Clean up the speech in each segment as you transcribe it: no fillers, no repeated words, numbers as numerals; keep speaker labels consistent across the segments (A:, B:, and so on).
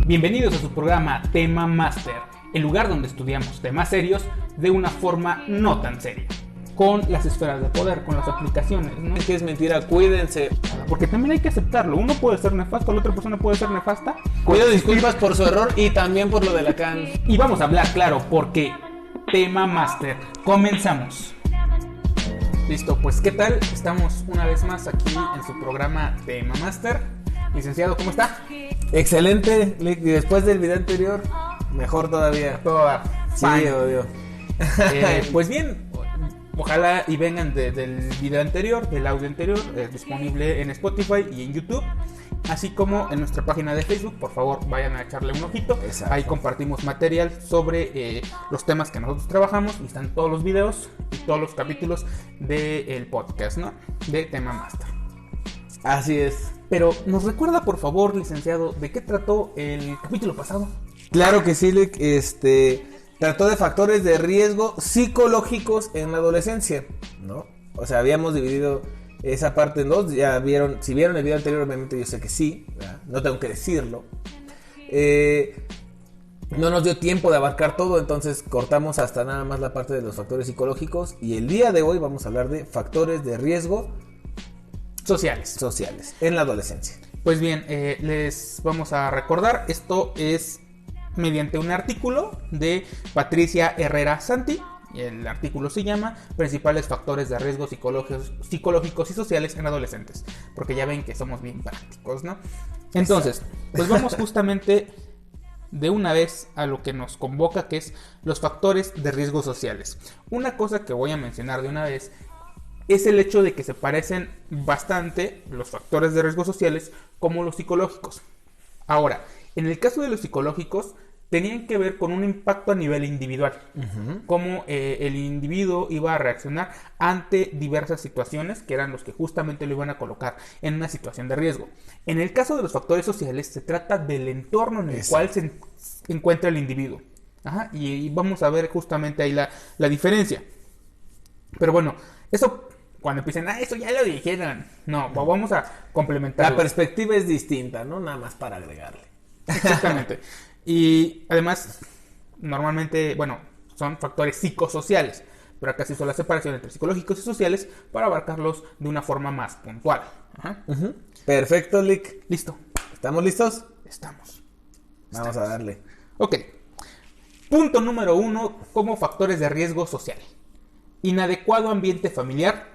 A: Bienvenidos a su programa Tema Master, el lugar donde estudiamos temas serios de una forma no tan seria, con las esferas de poder, con las aplicaciones, ¿no?
B: Es que es mentira, cuídense.
A: Porque también hay que aceptarlo, uno puede ser nefasto, la otra persona puede ser nefasta.
B: Pido disculpas por su error y también por lo de Lacan.
A: Y vamos a hablar, claro, porque Tema Master, comenzamos. Listo, pues ¿qué tal? Estamos una vez más aquí en su programa Tema Master. Licenciado, ¿cómo está?
B: Excelente, y después del video anterior, mejor todavía. Sí, obvio.
A: Pues bien, ojalá y vengan del video anterior, del audio anterior, disponible en Spotify y en YouTube, así como en nuestra página de Facebook. Por favor, vayan a echarle un ojito.
B: Exacto.
A: Ahí compartimos material sobre los temas que nosotros trabajamos y están todos los videos y todos los capítulos del podcast, ¿no? De Tema Master.
B: Así es.
A: Pero, ¿nos recuerda, por favor, licenciado, de qué trató el capítulo pasado?
B: Claro que sí, trató de factores de riesgo psicológicos en la adolescencia, ¿no? O sea, habíamos dividido esa parte en dos. Ya vieron, si vieron el video anterior, obviamente yo sé que sí, ¿verdad? No tengo que decirlo. No nos dio tiempo de abarcar todo, entonces cortamos hasta nada más la parte de los factores psicológicos. Y el día de hoy vamos a hablar de factores de riesgo sociales en la adolescencia.
A: Pues bien, les vamos a recordar, esto es mediante un artículo de Patricia Herrera Santi, y el artículo se llama Principales factores de riesgo psicológicos y sociales en adolescentes, porque ya ven que somos bien prácticos, ¿no? Entonces, pues vamos justamente de una vez a lo que nos convoca, que es los factores de riesgo sociales. Una cosa que voy a mencionar de una vez es el hecho de que se parecen bastante los factores de riesgo sociales como los psicológicos. Ahora, en el caso de los psicológicos, tenían que ver con un impacto a nivel individual. Cómo el individuo iba a reaccionar ante diversas situaciones que eran los que justamente lo iban a colocar en una situación de riesgo. En el caso de los factores sociales, se trata del entorno en el cual se encuentra el individuo. Y vamos a ver justamente ahí la diferencia. Pero bueno, eso cuando empiecen, eso ya lo dijeron. No, vamos a complementar.
B: La perspectiva es distinta, ¿no? Nada más para agregarle.
A: Exactamente. Y además, normalmente, son factores psicosociales, pero acá se hizo la separación entre psicológicos y sociales para abarcarlos de una forma más puntual.
B: Perfecto, Lick.
A: Listo.
B: ¿Estamos listos?
A: Estamos.
B: Vamos a darle.
A: Ok. Punto número 1 como factores de riesgo social. Inadecuado ambiente familiar.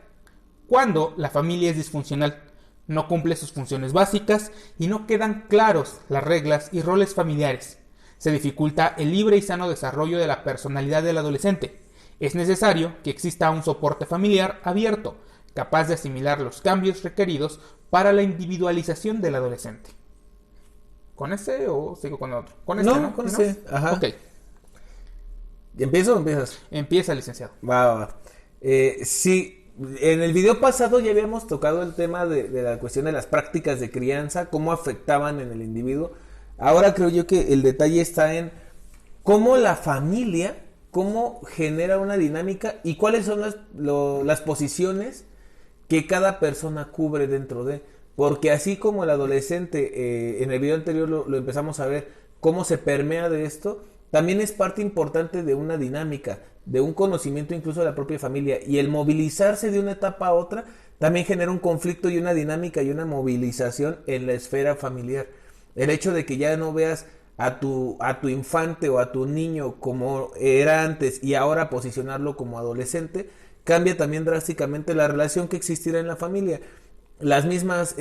A: Cuando la familia es disfuncional, no cumple sus funciones básicas y no quedan claros las reglas y roles familiares. Se dificulta el libre y sano desarrollo de la personalidad del adolescente. Es necesario que exista un soporte familiar abierto, capaz de asimilar los cambios requeridos para la individualización del adolescente. ¿Con ese o sigo con el otro? Con este, ¿no?
B: Con ese. Ajá.
A: Ok.
B: ¿Empiezo o empiezas?
A: Empieza, licenciado.
B: Va. Sí. En el video pasado ya habíamos tocado el tema de la cuestión de las prácticas de crianza, cómo afectaban en el individuo. Ahora creo yo que el detalle está en cómo la familia, cómo genera una dinámica y cuáles son las posiciones que cada persona cubre dentro de. Porque así como el adolescente, en el video anterior lo empezamos a ver, cómo se permea de esto, también es parte importante de una dinámica, de un conocimiento incluso de la propia familia. Y el movilizarse de una etapa a otra también genera un conflicto y una dinámica y una movilización en la esfera familiar. El hecho de que ya no veas a tu infante o a tu niño como era antes y ahora posicionarlo como adolescente, cambia también drásticamente la relación que existirá en la familia. Las mismas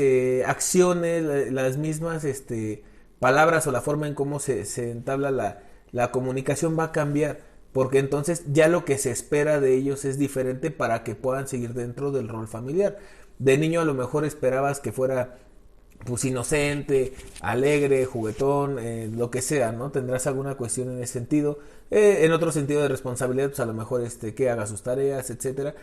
B: acciones, las mismas palabras o la forma en cómo se entabla la comunicación va a cambiar, porque entonces ya lo que se espera de ellos es diferente para que puedan seguir dentro del rol familiar. De niño a lo mejor esperabas que fuera pues inocente, alegre, juguetón, lo que sea, ¿no? Tendrás alguna cuestión en ese sentido. En otro sentido de responsabilidad, pues a lo mejor que haga sus tareas, etcétera.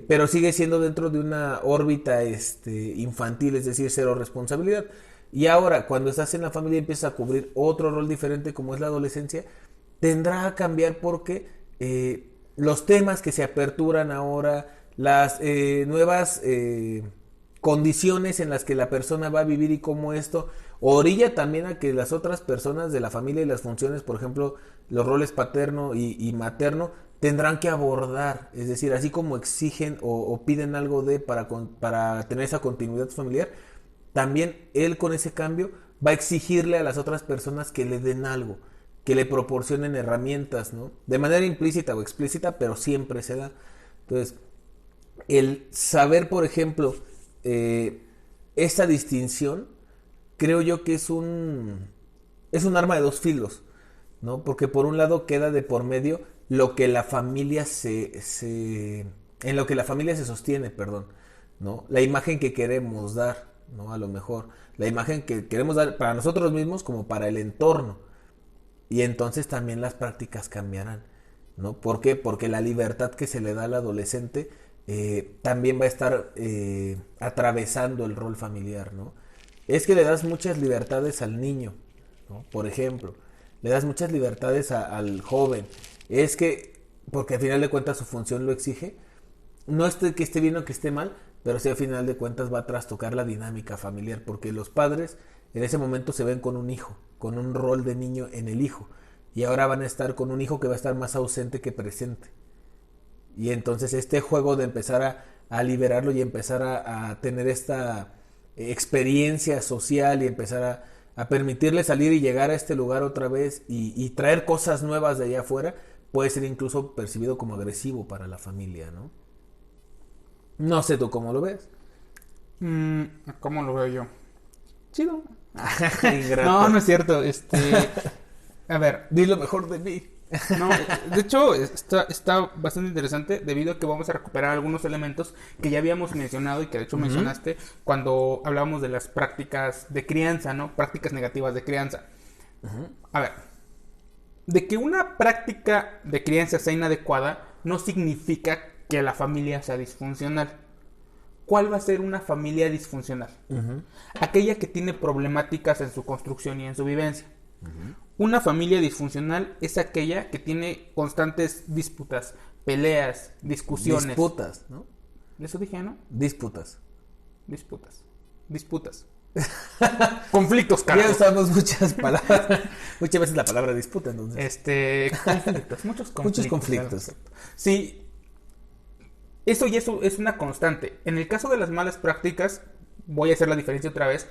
B: Pero sigue siendo dentro de una órbita infantil, es decir, cero responsabilidad. Y ahora, cuando estás en la familia y empiezas a cubrir otro rol diferente como es la adolescencia, tendrá a cambiar porque los temas que se aperturan ahora, las nuevas condiciones en las que la persona va a vivir y cómo esto orilla también a que las otras personas de la familia y las funciones, por ejemplo, los roles paterno y materno, tendrán que abordar, es decir, así como exigen o piden algo para tener esa continuidad familiar, también él con ese cambio va a exigirle a las otras personas que le den algo, que le proporcionen herramientas, ¿no? De manera implícita o explícita, pero siempre se da. Entonces, el saber, por ejemplo, esta distinción, creo yo que es un arma de dos filos, ¿no? Porque por un lado queda de por medio lo que la familia en lo que la familia se sostiene, perdón, ¿no? La imagen que queremos dar, ¿no? A lo mejor, la imagen que queremos dar para nosotros mismos como para el entorno. Y entonces también las prácticas cambiarán, ¿no? ¿Por qué? Porque la libertad que se le da al adolescente también va a estar atravesando el rol familiar, ¿no? Es que le das muchas libertades al niño, ¿no? Por ejemplo, le das muchas libertades al joven. Es que, porque al final de cuentas su función lo exige, no es que esté bien o que esté mal, pero sí al final de cuentas va a trastocar la dinámica familiar, porque los padres en ese momento se ven con un hijo, con un rol de niño en el hijo, y ahora van a estar con un hijo que va a estar más ausente que presente. Y entonces este juego de empezar a liberarlo y empezar a tener esta experiencia social y empezar a permitirle salir y llegar a este lugar otra vez y traer cosas nuevas de allá afuera, puede ser incluso percibido como agresivo para la familia, ¿no? No sé tú cómo lo ves.
A: ¿Cómo lo veo yo? Chido.
B: No,
A: no es cierto. A ver.
B: Di lo mejor de mí.
A: No, de hecho está bastante interesante debido a que vamos a recuperar algunos elementos que ya habíamos mencionado y que de hecho mencionaste cuando hablábamos de las prácticas de crianza, ¿no? Prácticas negativas de crianza. A ver, de que una práctica de crianza sea inadecuada no significa que la familia sea disfuncional. ¿Cuál va a ser una familia disfuncional? Aquella que tiene problemáticas en su construcción y en su vivencia. Una familia disfuncional es aquella que tiene constantes disputas, peleas, discusiones.
B: Disputas, ¿no?
A: ¿Eso dije, no?
B: Disputas.
A: Conflictos, carajo.
B: Ya usamos muchas palabras. Muchas veces la palabra disputa, entonces.
A: Conflictos, muchos conflictos. Sí, eso ya es una constante. En el caso de las malas prácticas, voy a hacer la diferencia otra vez,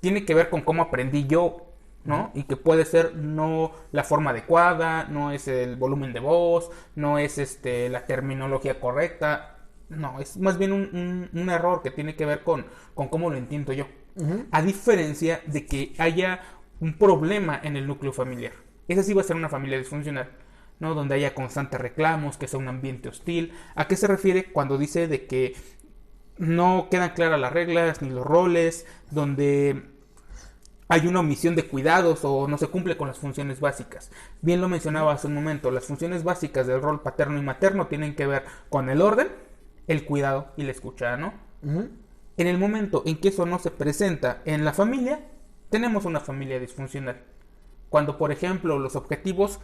A: tiene que ver con cómo aprendí yo, ¿no? Y que puede ser no la forma adecuada, no es el volumen de voz, no es la terminología correcta, no, es más bien un error que tiene que ver con cómo lo entiendo yo. A diferencia de que haya un problema en el núcleo familiar. Esa sí va a ser una familia disfuncional, ¿no? Donde haya constantes reclamos, que sea un ambiente hostil. ¿A qué se refiere cuando dice de que no quedan claras las reglas ni los roles, donde hay una omisión de cuidados o no se cumple con las funciones básicas? Bien lo mencionaba hace un momento, las funciones básicas del rol paterno y materno tienen que ver con el orden, el cuidado y la escucha, ¿no? En el momento en que eso no se presenta en la familia, tenemos una familia disfuncional. Cuando, por ejemplo, los objetivos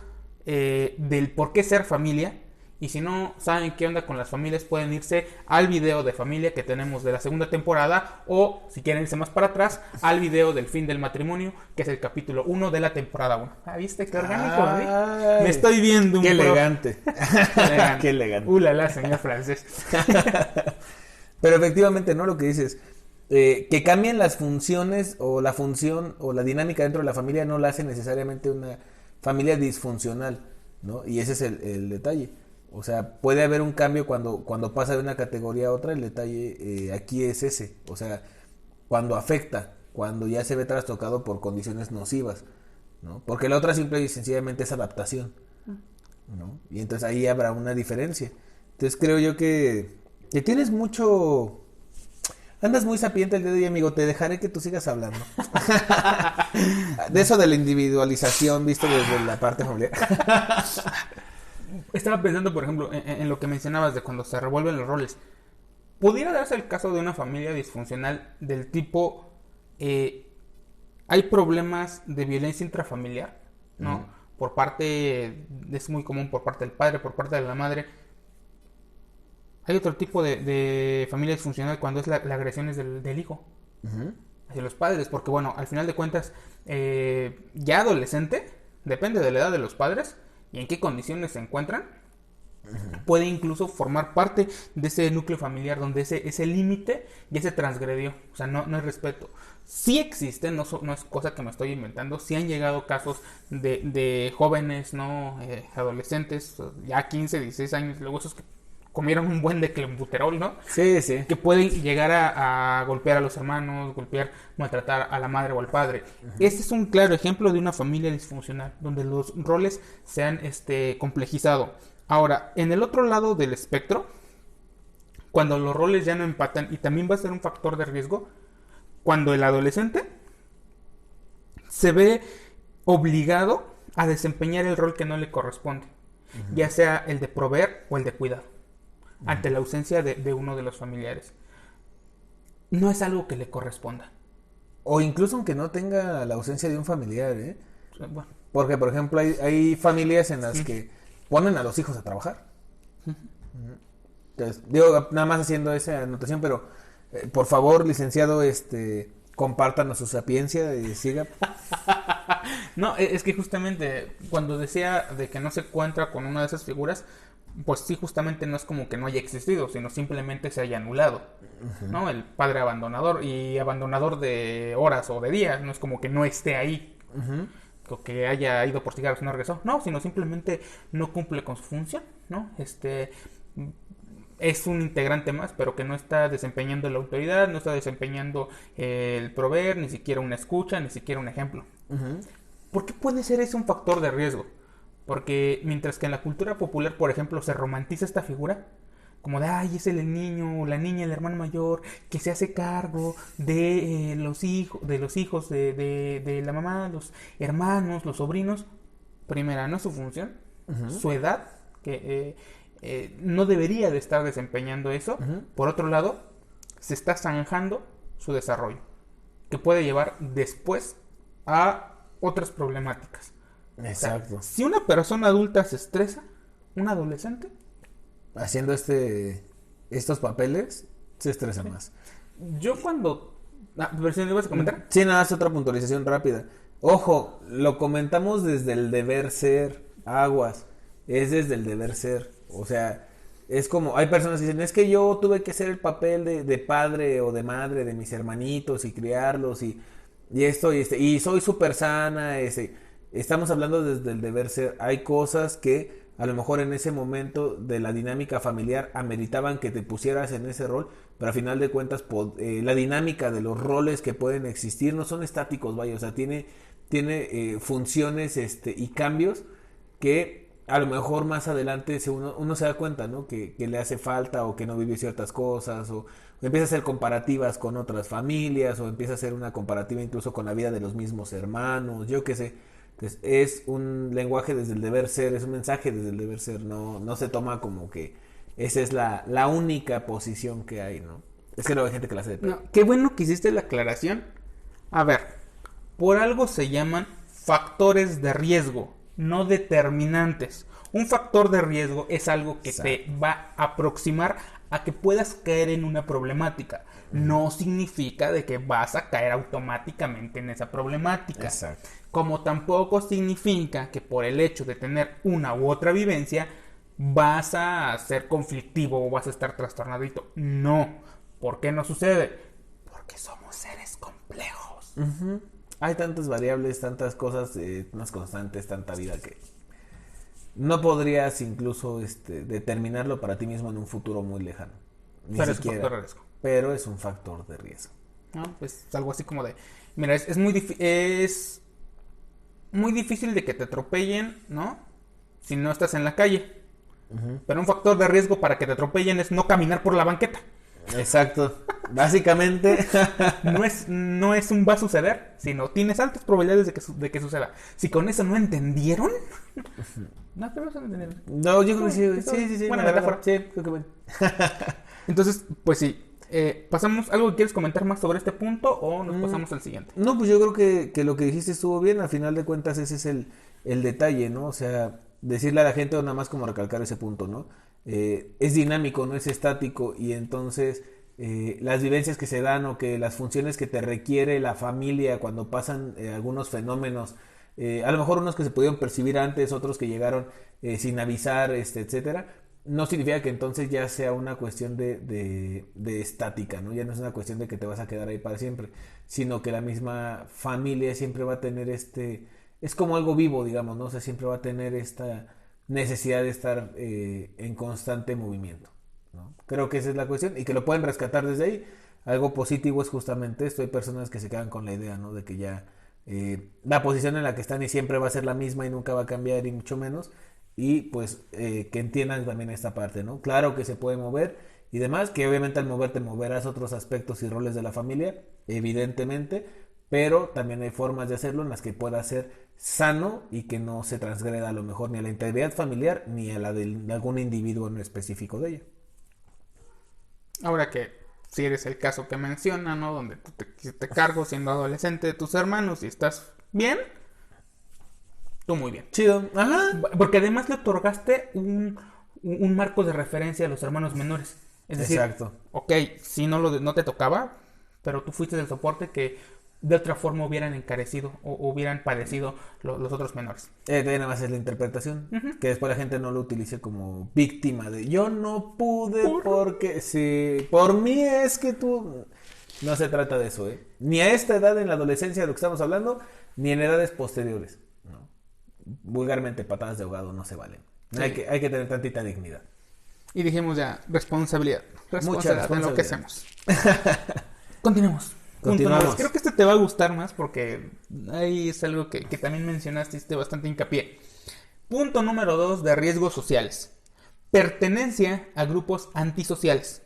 A: del por qué ser familia, y si no saben qué onda con las familias, pueden irse al video de familia que tenemos de la segunda temporada, o si quieren irse más para atrás, al video del fin del matrimonio, que es el capítulo 1 de la temporada 1. ¿Ah, viste qué orgánico? Me estoy viendo un
B: qué elegante.
A: Qué elegante. La señor francés.
B: Pero efectivamente, ¿no? Lo que dices, que cambien las funciones o la función o la dinámica dentro de la familia no la hace necesariamente una familia disfuncional, ¿no? Y ese es el detalle. O sea, puede haber un cambio cuando pasa de una categoría a otra. El detalle aquí es ese. O sea, cuando afecta, cuando ya se ve trastocado por condiciones nocivas, ¿no? Porque la otra simple y sencillamente es adaptación, ¿no? Y entonces ahí habrá una diferencia. Entonces creo yo que tienes mucho... Andas muy sapiente el día de hoy, amigo. Te dejaré que tú sigas hablando. De eso de la individualización, visto desde la parte familiar.
A: Estaba pensando, por ejemplo, en lo que mencionabas de cuando se revuelven los roles. ¿Pudiera darse el caso de una familia disfuncional del tipo... hay problemas de violencia intrafamiliar, ¿no? por parte, es muy común por parte del padre, por parte de la madre. Hay otro tipo de familia disfuncional cuando es la agresión es del hijo hacia los padres, porque bueno, al final de cuentas, ya adolescente, depende de la edad de los padres y en qué condiciones se encuentran, puede incluso formar parte de ese núcleo familiar donde ese límite ya se transgredió, o sea, no hay respeto. Sí existen, no es cosa que me estoy inventando, sí han llegado casos de jóvenes, ¿no? Adolescentes, ya 15, 16 años, luego esos que comieron un buen de clenbuterol, ¿no?
B: Sí, sí.
A: Que pueden llegar a golpear a los hermanos, maltratar a la madre o al padre. Este es un claro ejemplo de una familia disfuncional, donde los roles se han complejizado. Ahora, en el otro lado del espectro, cuando los roles ya no empatan, y también va a ser un factor de riesgo, cuando el adolescente se ve obligado a desempeñar el rol que no le corresponde, ya sea el de proveer o el de cuidar, ante la ausencia de uno de los familiares. No es algo que le corresponda.
B: O incluso aunque no tenga la ausencia de un familiar, ¿eh?
A: Bueno.
B: Porque, por ejemplo, hay familias en las que ponen a los hijos a trabajar. Entonces, digo, nada más haciendo esa anotación, pero por favor, licenciado, compártanos su sapiencia y siga.
A: No, es que justamente cuando decía de que no se encuentra con una de esas figuras, pues sí, justamente no es como que no haya existido, sino simplemente se haya anulado, ¿no? El padre abandonador, y abandonador de horas o de días, no es como que no esté ahí, o que haya ido por cigarros y no regresó, no, sino simplemente no cumple con su función, ¿no? Es un integrante más, pero que no está desempeñando la autoridad, no está desempeñando el proveer, ni siquiera una escucha, ni siquiera un ejemplo. ¿Por qué puede ser ese un factor de riesgo? Porque mientras que en la cultura popular, por ejemplo, se romantiza esta figura, como de, ay, es el niño, o la niña, el hermano mayor, que se hace cargo de los hijos de la mamá, los hermanos, los sobrinos. Primera, no es su función, su edad, que no debería de estar desempeñando eso. Por otro lado, se está zanjando su desarrollo, que puede llevar después a otras problemáticas.
B: Exacto.
A: O sea, si una persona adulta se estresa, un adolescente
B: haciendo estos papeles se estresa más.
A: Yo cuando... ¿le vas a comentar?
B: Sí, nada, es otra puntualización rápida. Ojo, lo comentamos desde el deber ser, aguas, es desde el deber ser. O sea, es como, hay personas que dicen, es que yo tuve que hacer el papel de padre o de madre de mis hermanitos y criarlos y esto y soy súper sana, estamos hablando desde el deber ser. Hay cosas que a lo mejor en ese momento de la dinámica familiar ameritaban que te pusieras en ese rol, pero a final de cuentas la dinámica de los roles que pueden existir no son estáticos, vaya, o sea, tiene funciones y cambios que a lo mejor más adelante uno se da cuenta, ¿no? Que le hace falta o que no vive ciertas cosas o empieza a hacer comparativas con otras familias o empieza a hacer una comparativa incluso con la vida de los mismos hermanos, yo qué sé. Entonces, es un lenguaje desde el deber ser, es un mensaje desde el deber ser, no se toma como que esa es la única posición que hay, ¿no? Es que no hay gente que la hace de pedo.
A: No, qué bueno que hiciste la aclaración. A ver, por algo se llaman factores de riesgo, no determinantes. Un factor de riesgo es algo que te va a aproximar a que puedas caer en una problemática. No significa de que vas a caer automáticamente en esa problemática.
B: Exacto.
A: Como tampoco significa que por el hecho de tener una u otra vivencia vas a ser conflictivo o vas a estar trastornadito. No. ¿Por qué no sucede? Porque somos seres complejos.
B: Hay tantas variables, tantas cosas, unas constantes, tanta vida que no podrías incluso determinarlo para ti mismo en un futuro muy lejano.
A: Pero es un factor de riesgo.
B: Pero es un factor de riesgo.
A: No, pues algo así como de, mira, es muy difícil de que te atropellen, ¿no? Si no estás en la calle. Pero un factor de riesgo para que te atropellen es no caminar por la banqueta.
B: Exacto. Básicamente
A: no es un va a suceder, sino tienes altas probabilidades de que suceda. Si con eso no entendieron, no, pero eso no entendieron.
B: No, yo creo que sí.
A: Buena metáfora.
B: Sí, creo que bueno.
A: Entonces, pues sí. ¿Pasamos algo que quieres comentar más sobre este punto o nos pasamos al siguiente?
B: No, pues yo creo que lo que dijiste estuvo bien. Al final de cuentas ese es el detalle, ¿no? O sea, decirle a la gente, o nada más como recalcar ese punto, ¿no? Es dinámico, no es estático, y entonces las vivencias que se dan o que las funciones que te requiere la familia cuando pasan algunos fenómenos, a lo mejor unos que se pudieron percibir antes, otros que llegaron sin avisar, etcétera, no significa que entonces ya sea una cuestión de estática, ¿no? Ya no es una cuestión de que te vas a quedar ahí para siempre, sino que la misma familia siempre va a tener es como algo vivo, digamos, ¿no? O sea, siempre va a tener esta necesidad de estar en constante movimiento, ¿no? Creo que esa es la cuestión y que lo pueden rescatar desde ahí. Algo positivo es justamente esto. Hay personas que se quedan con la idea, ¿no? De que ya la posición en la que están y siempre va a ser la misma y nunca va a cambiar y mucho menos. Y pues que entiendan también esta parte, ¿no? Claro que se puede mover y demás, que obviamente al moverte moverás otros aspectos y roles de la familia, evidentemente, pero también hay formas de hacerlo en las que pueda ser sano y que no se transgreda a lo mejor ni a la integridad familiar ni a la de algún individuo en específico de ella.
A: Ahora que si eres el caso que menciona, ¿no? Donde tú te hiciste cargo siendo adolescente de tus hermanos y estás bien, tú muy bien.
B: Chido, ajá.
A: Porque además le otorgaste un marco de referencia a los hermanos menores. Es decir,
B: exacto.
A: Ok, si no te tocaba, pero tú fuiste del soporte que de otra forma hubieran encarecido o hubieran padecido los otros menores.
B: Nada más es la interpretación, que después la gente no lo utilice como víctima de yo no pude porque sí, por mí es que tú... No se trata de eso, ¿eh? Ni a esta edad en la adolescencia de lo que estamos hablando, ni en edades posteriores, ¿no? Vulgarmente patadas de ahogado no se valen. Sí. Hay que tener tantita dignidad.
A: Y dijimos ya, responsabilidad.
B: Mucha responsabilidad
A: en lo que hacemos. Continuemos. Creo que este te va a gustar más porque ahí es algo que también mencionaste y hiciste bastante hincapié. Punto número 2 de riesgos sociales. Pertenencia a grupos antisociales.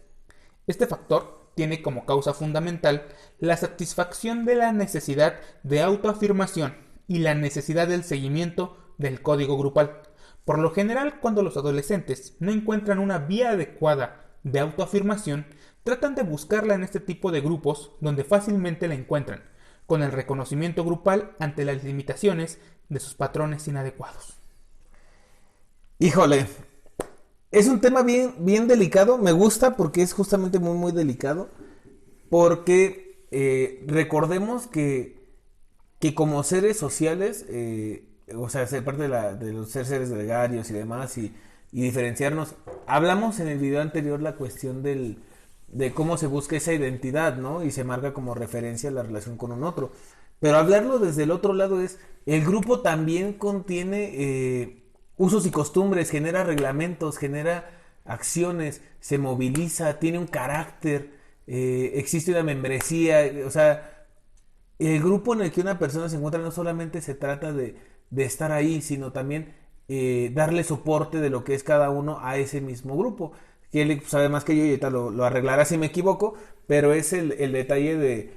A: Este factor tiene como causa fundamental la satisfacción de la necesidad de autoafirmación y la necesidad del seguimiento del código grupal. Por lo general, cuando los adolescentes no encuentran una vía adecuada de autoafirmación, tratan de buscarla en este tipo de grupos donde fácilmente la encuentran, con el reconocimiento grupal ante las limitaciones de sus patrones inadecuados.
B: Híjole, es un tema bien, bien delicado, me gusta porque es justamente muy, muy delicado, porque recordemos que como seres sociales, o sea, ser parte de los seres gregarios y demás, y diferenciarnos, hablamos en el video anterior la cuestión de cómo se busca esa identidad, ¿no? Y se marca como referencia la relación con un otro. Pero hablarlo desde el otro lado es, el grupo también contiene usos y costumbres, genera reglamentos, genera acciones, se moviliza, tiene un carácter, existe una membresía, o sea, el grupo en el que una persona se encuentra no solamente se trata de estar ahí, sino también darle soporte de lo que es cada uno a ese mismo grupo. Que él sabe más que yo y ahorita lo arreglará si me equivoco, pero es el detalle de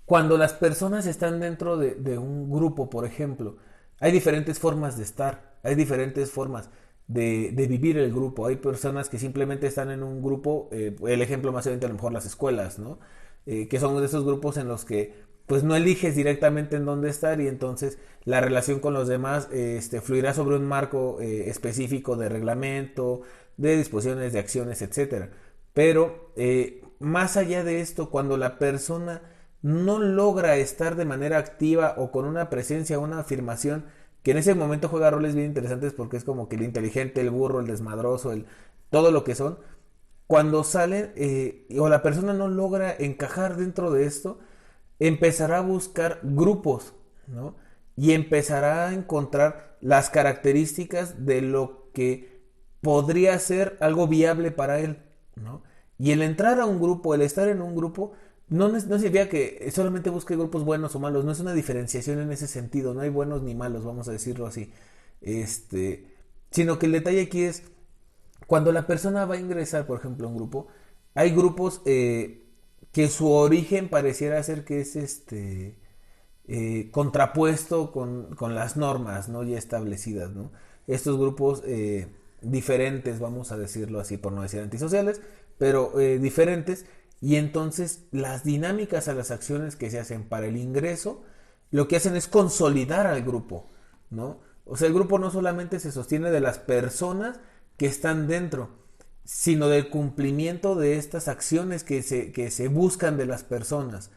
B: cuando las personas están dentro de un grupo, por ejemplo, hay diferentes formas de estar, hay diferentes formas de vivir el grupo. Hay personas que simplemente están en un grupo, el ejemplo más evidente a lo mejor las escuelas, ¿no? Que son de esos grupos en los que pues no eliges directamente en dónde estar y entonces la relación con los demás fluirá sobre un marco específico de reglamento, de disposiciones, de acciones, etcétera. Pero más allá de esto, cuando la persona no logra estar de manera activa o con una presencia, una afirmación, que en ese momento juega roles bien interesantes porque es como que el inteligente, el burro, el desmadroso, todo lo que son, cuando salen o la persona no logra encajar dentro de esto, empezará a buscar grupos, ¿no? Y empezará a encontrar las características de lo que podría ser algo viable para él, ¿no? Y el entrar a un grupo, el estar en un grupo, no significa que solamente busque grupos buenos o malos, no es una diferenciación en ese sentido, no hay buenos ni malos, vamos a decirlo así, sino que el detalle aquí es, cuando la persona va a ingresar, por ejemplo, a un grupo, hay grupos que su origen pareciera ser que es contrapuesto con las normas, ¿no? Ya establecidas, ¿no? Estos grupos diferentes, vamos a decirlo así, por no decir antisociales, pero diferentes, y entonces las dinámicas a las acciones que se hacen para el ingreso, lo que hacen es consolidar al grupo, ¿no? O sea, el grupo no solamente se sostiene de las personas que están dentro, sino del cumplimiento de estas acciones que se buscan de las personas,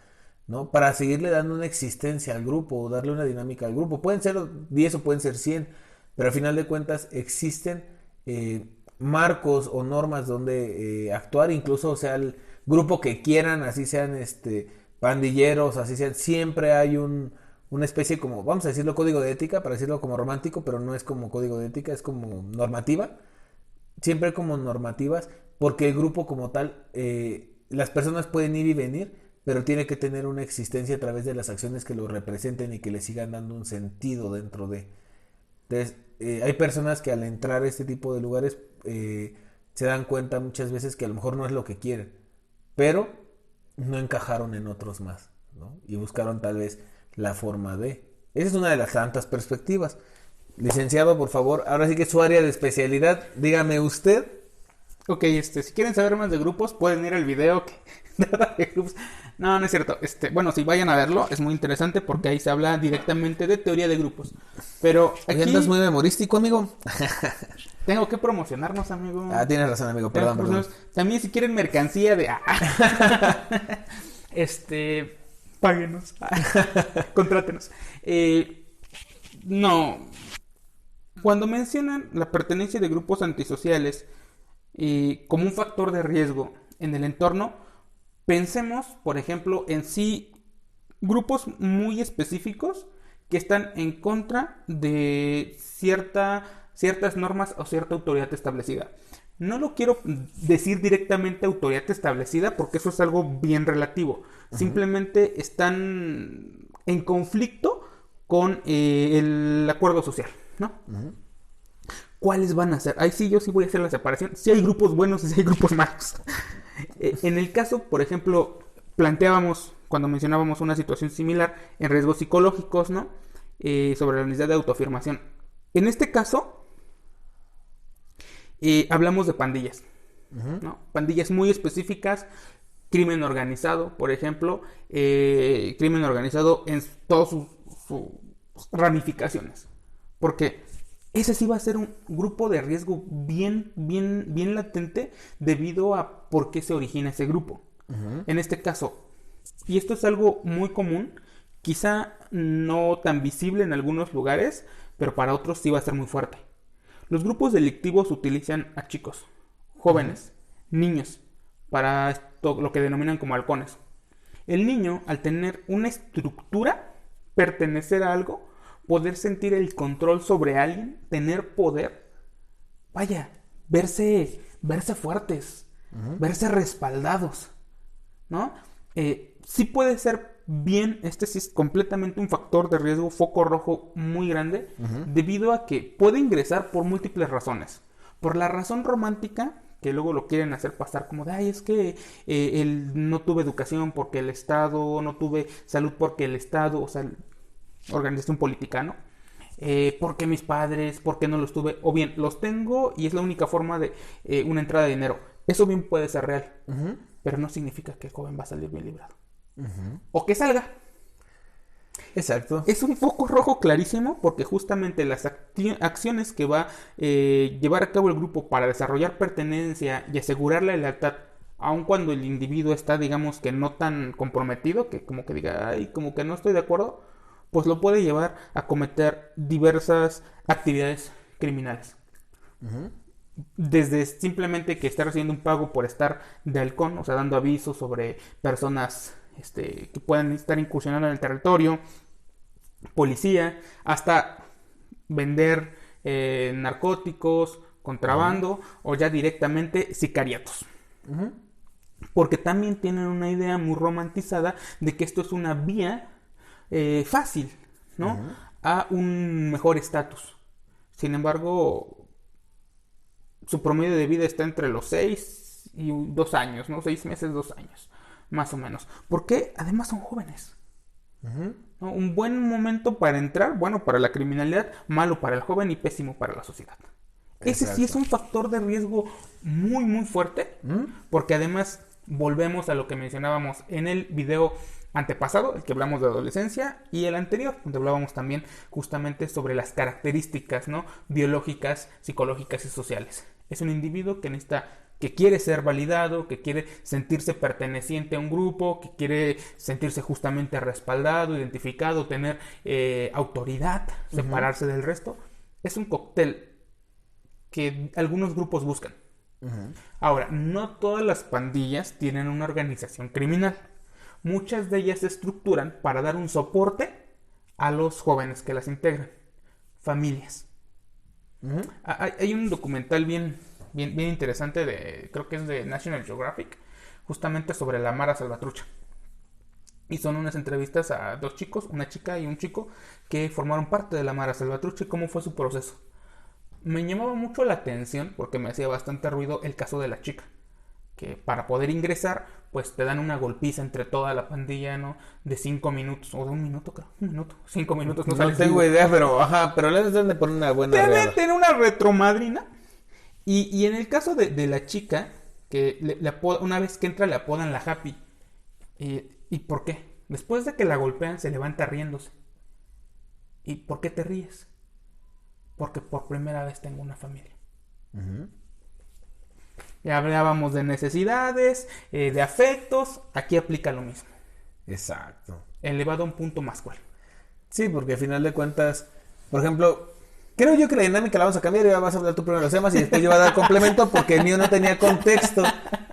B: ¿no? Para seguirle dando una existencia al grupo o darle una dinámica al grupo. Pueden ser 10 o pueden ser 100, pero al final de cuentas existen marcos o normas donde actuar, incluso o sea el grupo que quieran, así sean pandilleros, así sean, siempre hay una especie como, vamos a decirlo código de ética, para decirlo como romántico, pero no es como código de ética, es como normativa. Siempre hay como normativas, porque el grupo como tal, las personas pueden ir y venir, pero tiene que tener una existencia a través de las acciones que lo representen y que le sigan dando un sentido dentro de. Entonces, hay personas que al entrar a este tipo de lugares se dan cuenta muchas veces que a lo mejor no es lo que quieren, pero no encajaron en otros más, ¿no? Y buscaron tal vez la forma de. Esa es una de las tantas perspectivas. Licenciado, por favor, ahora sí que es su área de especialidad, dígame usted.
A: Ok, si quieren saber más de grupos, pueden ir al video que de grupos. No, no es cierto. Bueno, si vayan a verlo, es muy interesante porque ahí se habla directamente de teoría de grupos. Pero aquí
B: ¿Andas muy memorístico, amigo?
A: tengo que promocionarnos, amigo.
B: Ah, tienes razón, amigo, perdón.
A: También si quieren mercancía de páguenos. Contrátenos. No. Cuando mencionan la pertenencia de grupos antisociales como un factor de riesgo en el entorno, pensemos, por ejemplo, en sí grupos muy específicos que están en contra de ciertas normas o cierta autoridad establecida. No lo quiero decir directamente autoridad establecida porque eso es algo bien relativo. Uh-huh. Simplemente están en conflicto con el acuerdo social, ¿no? Uh-huh. ¿Cuáles van a ser? Ahí sí, yo sí voy a hacer la separación. Sí hay grupos buenos y sí hay grupos malos. En el caso, por ejemplo, planteábamos, cuando mencionábamos una situación similar, en riesgos psicológicos, ¿no? Sobre la necesidad de autoafirmación. En este caso, hablamos de pandillas, uh-huh. ¿no? Pandillas muy específicas, crimen organizado, por ejemplo, crimen organizado en todas sus ramificaciones. Porque ese sí va a ser un grupo de riesgo bien latente debido a por qué se origina ese grupo. Uh-huh. En este caso, y esto es algo muy común, quizá no tan visible en algunos lugares, pero para otros sí va a ser muy fuerte. Los grupos delictivos utilizan a chicos, jóvenes, uh-huh. niños, para esto, lo que denominan como halcones. El niño, al tener una estructura, pertenecer a algo, poder sentir el control sobre alguien, tener poder, vaya, verse fuertes, uh-huh. verse respaldados, ¿no? Sí puede ser bien, sí es completamente un factor de riesgo, foco rojo muy grande, uh-huh. debido a que puede ingresar por múltiples razones. Por la razón romántica, que luego lo quieren hacer pasar como de, ay, es que no tuve educación porque el Estado, no tuve salud porque el Estado, o sea, organización política, ¿no? Porque mis padres, porque no los tuve, o bien los tengo y es la única forma de una entrada de dinero. Eso bien puede ser real, uh-huh. pero no significa que el joven va a salir bien librado. Uh-huh. O que salga.
B: Exacto.
A: Es un foco rojo clarísimo porque justamente las acciones que va a llevar a cabo el grupo para desarrollar pertenencia y asegurar la lealtad, aun cuando el individuo está, digamos, que no tan comprometido, que como que diga, ay, como que no estoy de acuerdo, pues lo puede llevar a cometer diversas actividades criminales. Uh-huh. Desde simplemente que esté recibiendo un pago por estar de halcón, o sea, dando avisos sobre personas que puedan estar incursionando en el territorio, policía, hasta vender narcóticos, contrabando, uh-huh. o ya directamente sicariatos. Uh-huh. Porque también tienen una idea muy romantizada de que esto es una vía fácil, ¿no? Uh-huh. A un mejor estatus. Sin embargo, su promedio de vida está entre los 6 y 2 años, ¿no? 6 meses, 2 años, más o menos. Porque además son jóvenes. Uh-huh. ¿No? Un buen momento para entrar, bueno para la criminalidad, malo para el joven y pésimo para la sociedad. Exacto. Ese sí es un factor de riesgo muy fuerte, uh-huh. porque además volvemos a lo que mencionábamos en el video antepasado, el que hablamos de adolescencia, y el anterior, donde hablábamos también justamente sobre las características, ¿no?, biológicas, psicológicas y sociales. Es un individuo que quiere ser validado, que quiere sentirse perteneciente a un grupo, que quiere sentirse justamente respaldado, identificado, tener autoridad, separarse del resto. Es un cóctel que algunos grupos buscan. Ahora, no todas las pandillas tienen una organización criminal. Muchas de ellas se estructuran para dar un soporte a los jóvenes que las integran. Familias. Hay un documental bien interesante, creo que es de National Geographic, justamente sobre la Mara Salvatrucha. Y son unas entrevistas a dos chicos, una chica y un chico, que formaron parte de la Mara Salvatrucha y cómo fue su proceso. Me llamaba mucho la atención, porque me hacía bastante ruido, el caso de la chica, que para poder ingresar, pues te dan una golpiza entre toda la pandilla, ¿no? De 5 minutos, o de 1 minuto, creo, 1 minuto, 5 minutos, no
B: tengo idea, pero le deben de poner una buena
A: reada. Deben tener una retromadrina. Y en el caso de la chica, que una vez que entra le apodan la Happy. ¿Y por qué? Después de que la golpean, se levanta riéndose. ¿Y por qué te ríes? Porque por primera vez tengo una familia. Ya hablábamos de necesidades, de afectos. Aquí aplica lo mismo.
B: Exacto.
A: Elevado a un punto más cruel.
B: Sí, porque al final de cuentas, por ejemplo, creo yo que la dinámica la vamos a cambiar y ya vas a hablar tú primero los temas y después yo voy a dar complemento porque el mío no tenía contexto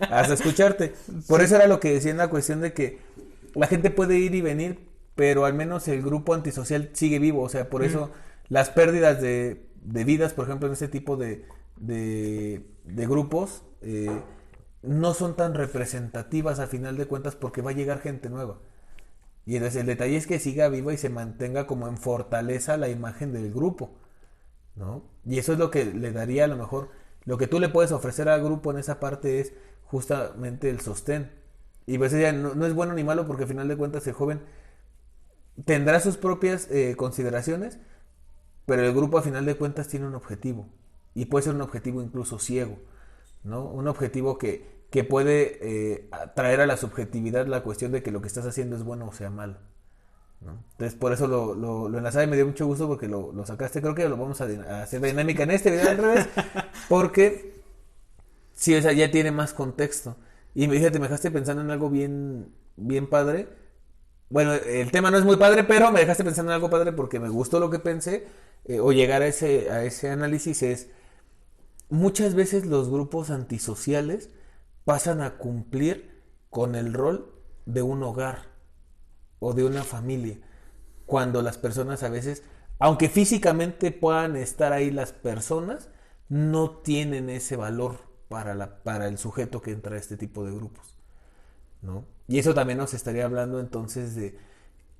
B: hasta escucharte. Por eso era lo que decía en la cuestión de que la gente puede ir y venir, pero al menos el grupo antisocial sigue vivo. O sea, por eso las pérdidas de vidas, por ejemplo, en este tipo de grupos, no son tan representativas a final de cuentas porque va a llegar gente nueva. Y entonces el detalle es que siga viva y se mantenga como en fortaleza la imagen del grupo, ¿no? Y eso es lo que le daría a lo mejor, lo que tú le puedes ofrecer al grupo en esa parte es justamente el sostén. Y pues ya no es bueno ni malo porque al final de cuentas el joven tendrá sus propias consideraciones, pero el grupo a final de cuentas tiene un objetivo. Y puede ser un objetivo incluso ciego, ¿no? Un objetivo que puede traer a la subjetividad la cuestión de que lo que estás haciendo es bueno o sea malo, ¿no? Entonces por eso lo enlazaba y me dio mucho gusto porque lo sacaste. Creo que lo vamos a hacer dinámica en este video al revés, porque sí, o sea, ya tiene más contexto. Y fíjate, me dejaste pensando en algo bien padre. Bueno, el tema no es muy padre, pero me dejaste pensando en algo padre porque me gustó lo que pensé, o llegar a ese análisis es, muchas veces los grupos antisociales pasan a cumplir con el rol de un hogar o de una familia, cuando las personas a veces, aunque físicamente puedan estar ahí las personas, no tienen ese valor para el sujeto que entra a este tipo de grupos, ¿no? Y eso también nos estaría hablando entonces de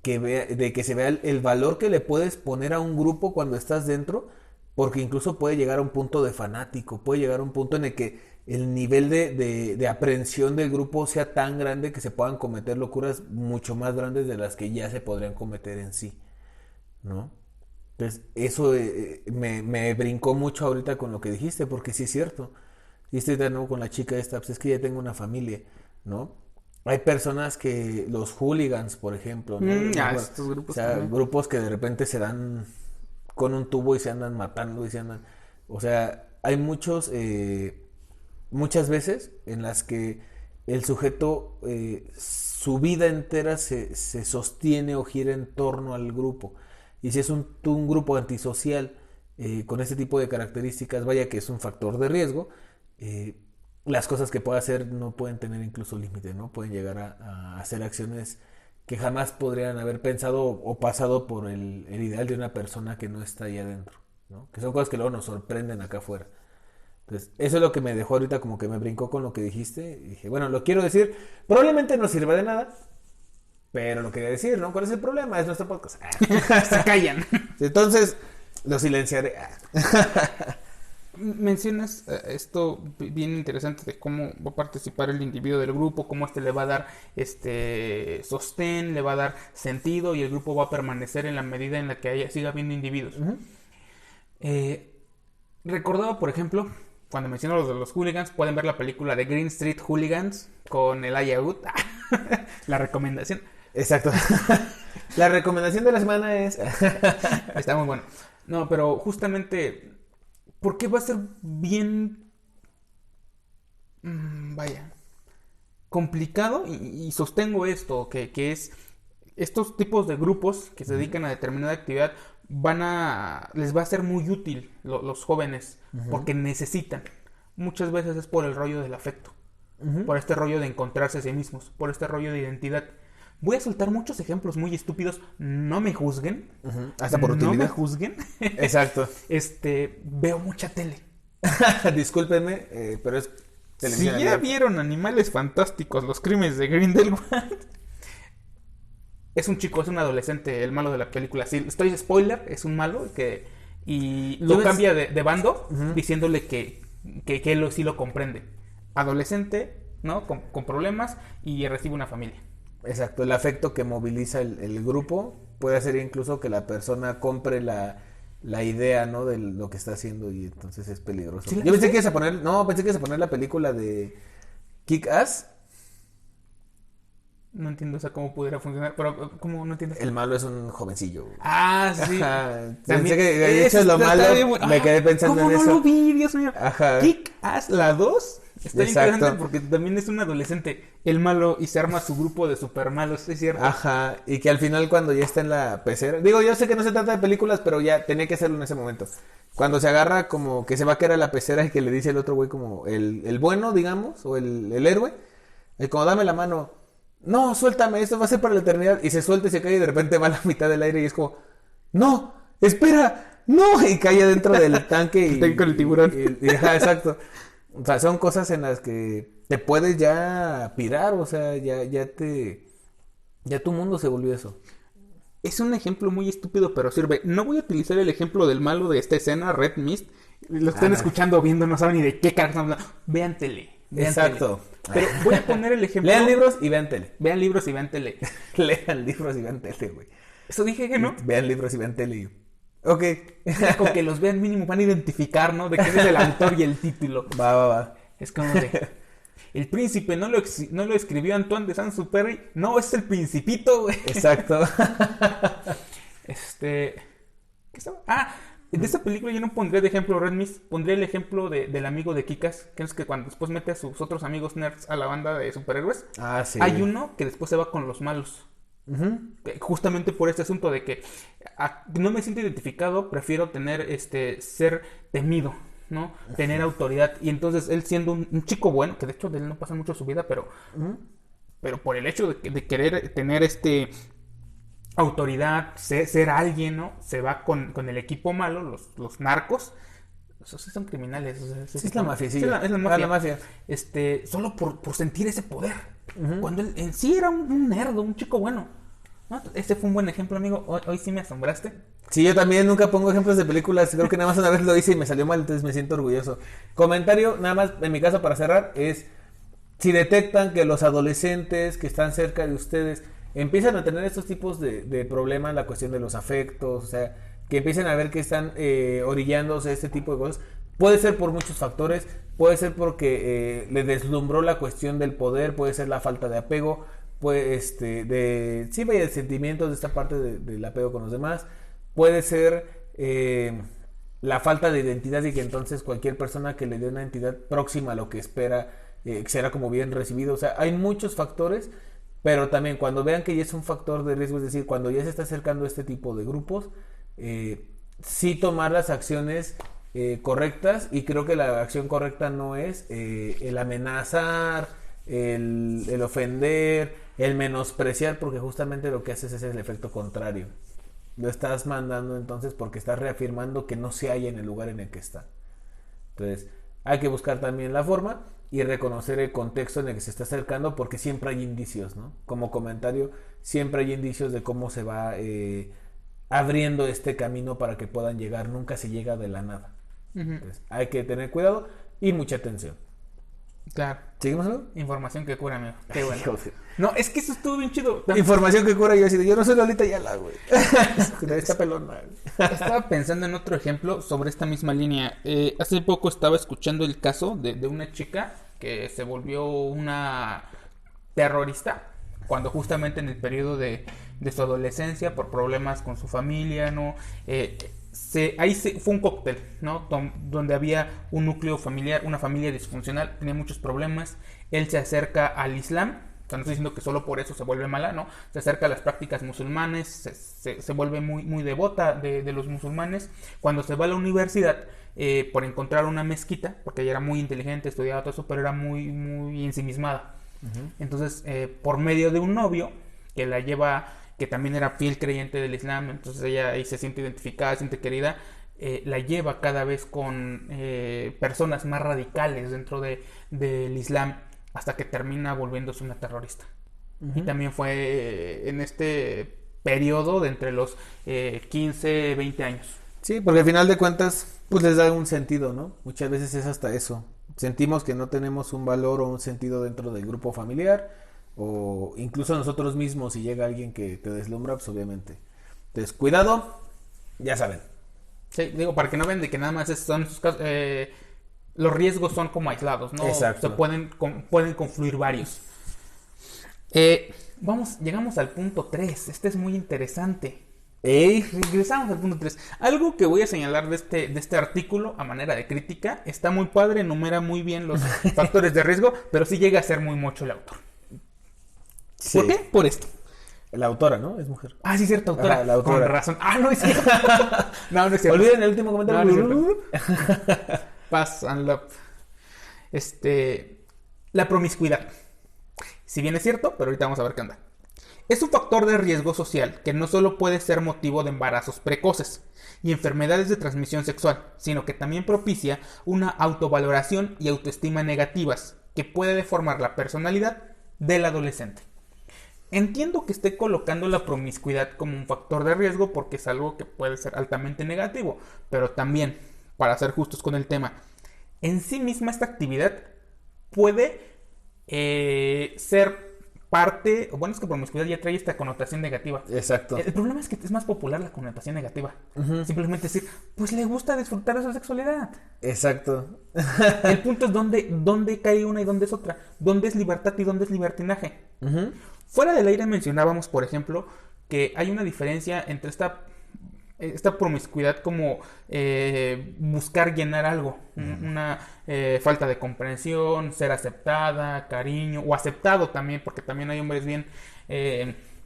B: que se vea el valor que le puedes poner a un grupo cuando estás dentro, porque incluso puede llegar a un punto de fanático, puede llegar a un punto en el que el nivel de aprehensión del grupo sea tan grande que se puedan cometer locuras mucho más grandes de las que ya se podrían cometer en sí, ¿no? Entonces eso me brincó mucho ahorita con lo que dijiste, porque sí es cierto. Y estoy de nuevo con la chica esta, pues es que ya tengo una familia, ¿no? Hay personas que, los hooligans, por ejemplo, ¿no?
A: Estos grupos,
B: o sea, grupos que de repente se dan con un tubo y se andan matando y se andan, o sea, hay muchas veces en las que el sujeto, su vida entera se sostiene o gira en torno al grupo. Y si es un grupo antisocial con este tipo de características, vaya que es un factor de riesgo. Las cosas que pueda hacer no pueden tener incluso límite, ¿no? Pueden llegar a hacer acciones que jamás podrían haber pensado o pasado por el ideal de una persona que no está ahí adentro, ¿no? Que son cosas que luego nos sorprenden acá afuera. Entonces, eso es lo que me dejó ahorita, como que me brincó con lo que dijiste. Y dije, bueno, lo quiero decir, probablemente no sirva de nada, pero lo quería decir, ¿no? ¿Cuál es el problema? Es nuestro podcast.
A: Se callan.
B: Entonces, lo silenciaré.
A: Mencionas esto bien interesante de cómo va a participar el individuo del grupo, cómo le va a dar sostén, le va a dar sentido y el grupo va a permanecer en la medida en la que siga habiendo individuos. Recordaba, por ejemplo, cuando menciono los de los hooligans, pueden ver la película de Green Street Hooligans con Elijah Wood, la recomendación.
B: Exacto. La recomendación de la semana es...
A: Está muy bueno. No, pero justamente, ¿por qué va a ser bien, vaya, complicado? Y sostengo esto, que es, estos tipos de grupos que se dedican a determinada actividad, les va a ser muy útil los jóvenes, porque necesitan. Muchas veces es por el rollo del afecto, por este rollo de encontrarse a sí mismos, por este rollo de identidad. Voy a soltar muchos ejemplos muy estúpidos. No me juzguen.
B: Hasta por utilidad.
A: No me juzguen.
B: Exacto.
A: Veo mucha tele.
B: Discúlpenme, pero es televisión.
A: Si ya vieron Animales Fantásticos, los crímenes de Grindelwald, es un chico, es un adolescente, el malo de la película. Sí, estoy spoiler, es un malo y lo cambia de bando diciéndole que él sí lo comprende. Adolescente, ¿no? Con problemas y recibe una familia.
B: Exacto, el afecto que moviliza el grupo puede hacer incluso que la persona compre la idea, ¿no? De lo que está haciendo y entonces es peligroso.
A: ¿Sí?
B: Yo pensé que ibas a poner la película de Kick-Ass.
A: No entiendo, o sea, cómo pudiera funcionar, pero ¿cómo no entiendes?
B: El malo es un jovencillo.
A: Ah, sí.
B: Pensé que de hecho lo malo, me quedé pensando en eso.
A: ¿Cómo no lo vi, Dios mío?
B: Ajá.
A: Kick-Ass, la 2, está interesante porque también es un adolescente, el malo, y se arma su grupo de super malos, es cierto.
B: Ajá, y que al final cuando ya está en la pecera, digo, yo sé que no se trata de películas, pero ya tenía que hacerlo en ese momento. Cuando se agarra como que se va a caer a la pecera y que le dice el otro güey como el bueno, digamos, o el héroe, como dame la mano. No, suéltame, esto va a ser para la eternidad. Y se suelta y se cae y de repente va a la mitad del aire y es como, no, espera, no. Y cae dentro del tanque y...
A: con el tiburón.
B: Ajá, exacto. O sea, son cosas en las que te puedes ya pirar, o sea, ya tu mundo se volvió eso.
A: Es un ejemplo muy estúpido, pero sirve. No voy a utilizar el ejemplo del malo de esta escena, Red Mist. Lo están escuchando o viendo, no saben ni de qué carajo están hablando. Vean tele.
B: Exacto.
A: Pero voy a poner el ejemplo.
B: Lean libros y vean tele.
A: Vean libros y vean tele.
B: Lean libros y vean tele, güey.
A: Eso dije que no.
B: Vean libros y vean tele. Ok.
A: Con que los vean mínimo van a identificar, ¿no? De quién es el autor y el título.
B: Va.
A: Es como de... El príncipe no lo escribió Antoine de Saint-Exupéry. No, es el Principito, güey.
B: Exacto.
A: ¿Qué estaba? De esta película yo no pondría de ejemplo Red Mist, pondría el ejemplo del amigo de Kick-Ass, que es que cuando después mete a sus otros amigos nerds a la banda de superhéroes,
B: sí.
A: Hay uno que después se va con los malos. Justamente por este asunto de que no me siento identificado, prefiero ser temido, ¿no? Tener autoridad. Y entonces él siendo un chico bueno, que de hecho de él no pasa mucho su vida, pero por el hecho de querer tener autoridad, ser alguien, ¿no? Se va con el equipo malo, los narcos. Esos son criminales. O sea,
B: sí, es la mafia, sí.
A: Es la mafia.
B: La mafia.
A: Solo por sentir ese poder. Cuando él en sí era un nerdo, un chico bueno. ¿No? Ese fue un buen ejemplo, amigo. Hoy sí me asombraste.
B: Sí, yo también nunca pongo ejemplos de películas. Creo que nada más una vez lo hice y me salió mal, entonces me siento orgulloso. Comentario, nada más, en mi caso para cerrar, es... Si detectan que los adolescentes que están cerca de ustedes empiezan a tener estos tipos de problemas, la cuestión de los afectos, o sea, que empiecen a ver que están orillándose a este tipo de cosas, puede ser por muchos factores, puede ser porque le deslumbró la cuestión del poder, puede ser la falta de apego, puede, de sentimientos de esta parte del apego con los demás, puede ser la falta de identidad y que entonces cualquier persona que le dé una entidad próxima a lo que espera será como bien recibido, o sea, hay muchos factores. Pero también cuando vean que ya es un factor de riesgo, es decir, cuando ya se está acercando a este tipo de grupos, sí tomar las acciones correctas, y creo que la acción correcta no es el amenazar, el ofender, el menospreciar, porque justamente lo que haces es el efecto contrario. Lo estás mandando entonces porque estás reafirmando que no se halla en el lugar en el que está. Entonces, hay que buscar también la forma y reconocer el contexto en el que se está acercando, porque siempre hay indicios, ¿no? Como comentario, siempre hay indicios de cómo se va abriendo este camino para que puedan llegar. Nunca se llega de la nada. Entonces, hay que tener cuidado y mucha atención.
A: Claro.
B: ¿Seguimos, amigo?
A: Información que cura, amigo. Qué bueno. No, es que eso estuvo bien chido.
B: Información que cura, yo no soy Lolita Ayala, güey. Esta pelona.
A: Estaba pensando en otro ejemplo sobre esta misma línea. Hace poco estaba escuchando el caso de una chica que se volvió una terrorista cuando justamente en el periodo de su adolescencia, por problemas con su familia, ¿no? Fue un cóctel, ¿no? Donde había un núcleo familiar, una familia disfuncional, tenía muchos problemas. Él se acerca al Islam, o sea, no estoy diciendo que solo por eso se vuelve mala, ¿no? Se acerca a las prácticas musulmanes, se vuelve muy, muy devota de los musulmanes. Cuando se va a la universidad, por encontrar una mezquita, porque ella era muy inteligente, estudiaba todo eso, pero era muy, muy ensimismada. Entonces, por medio de un novio que la lleva, que también era fiel creyente del Islam, entonces ella ahí se siente identificada, se siente querida, la lleva cada vez con personas más radicales dentro del Islam, hasta que termina volviéndose una terrorista. Y también fue en este periodo de entre los 15, 20 años.
B: Sí, porque al final de cuentas, pues les da un sentido, ¿no? Muchas veces es hasta eso. Sentimos que no tenemos un valor o un sentido dentro del grupo familiar, o incluso nosotros mismos, si llega alguien que te deslumbra, pues obviamente. Entonces, cuidado, ya saben.
A: Sí, digo, para que no vean de que nada más son sus casos, los riesgos son como aislados, ¿no?
B: Exacto.
A: Se pueden confluir varios. Llegamos al punto 3. Este es muy interesante. Regresamos al punto 3. Algo que voy a señalar de este artículo a manera de crítica, está muy padre, enumera muy bien los factores de riesgo, pero sí llega a ser muy mocho el autor.
B: Sí.
A: ¿Por qué? Por esto.
B: La autora, ¿no? Es mujer.
A: Ah, sí, cierto, autora.
B: Ajá, la autora.
A: Con razón. Ah, no es cierto. No es cierto.
B: Olviden el último comentario.
A: No es cierto. Pass and love. La promiscuidad. Si bien es cierto, pero ahorita vamos a ver qué onda. Es un factor de riesgo social que no solo puede ser motivo de embarazos precoces y enfermedades de transmisión sexual, sino que también propicia una autovaloración y autoestima negativas que puede deformar la personalidad del adolescente. Entiendo que esté colocando la promiscuidad como un factor de riesgo porque es algo que puede ser altamente negativo, pero también, para ser justos con el tema, en sí misma esta actividad puede ser parte, bueno, es que promiscuidad ya trae esta connotación negativa.
B: Exacto.
A: El problema es que es más popular la connotación negativa. Simplemente decir, pues le gusta disfrutar de su sexualidad.
B: Exacto.
A: El punto es dónde cae una y dónde es otra. Dónde es libertad y dónde es libertinaje. Fuera del aire mencionábamos, por ejemplo, que hay una diferencia entre esta promiscuidad como buscar llenar algo, una falta de comprensión, ser aceptada, cariño, o aceptado también, porque también hay hombres bien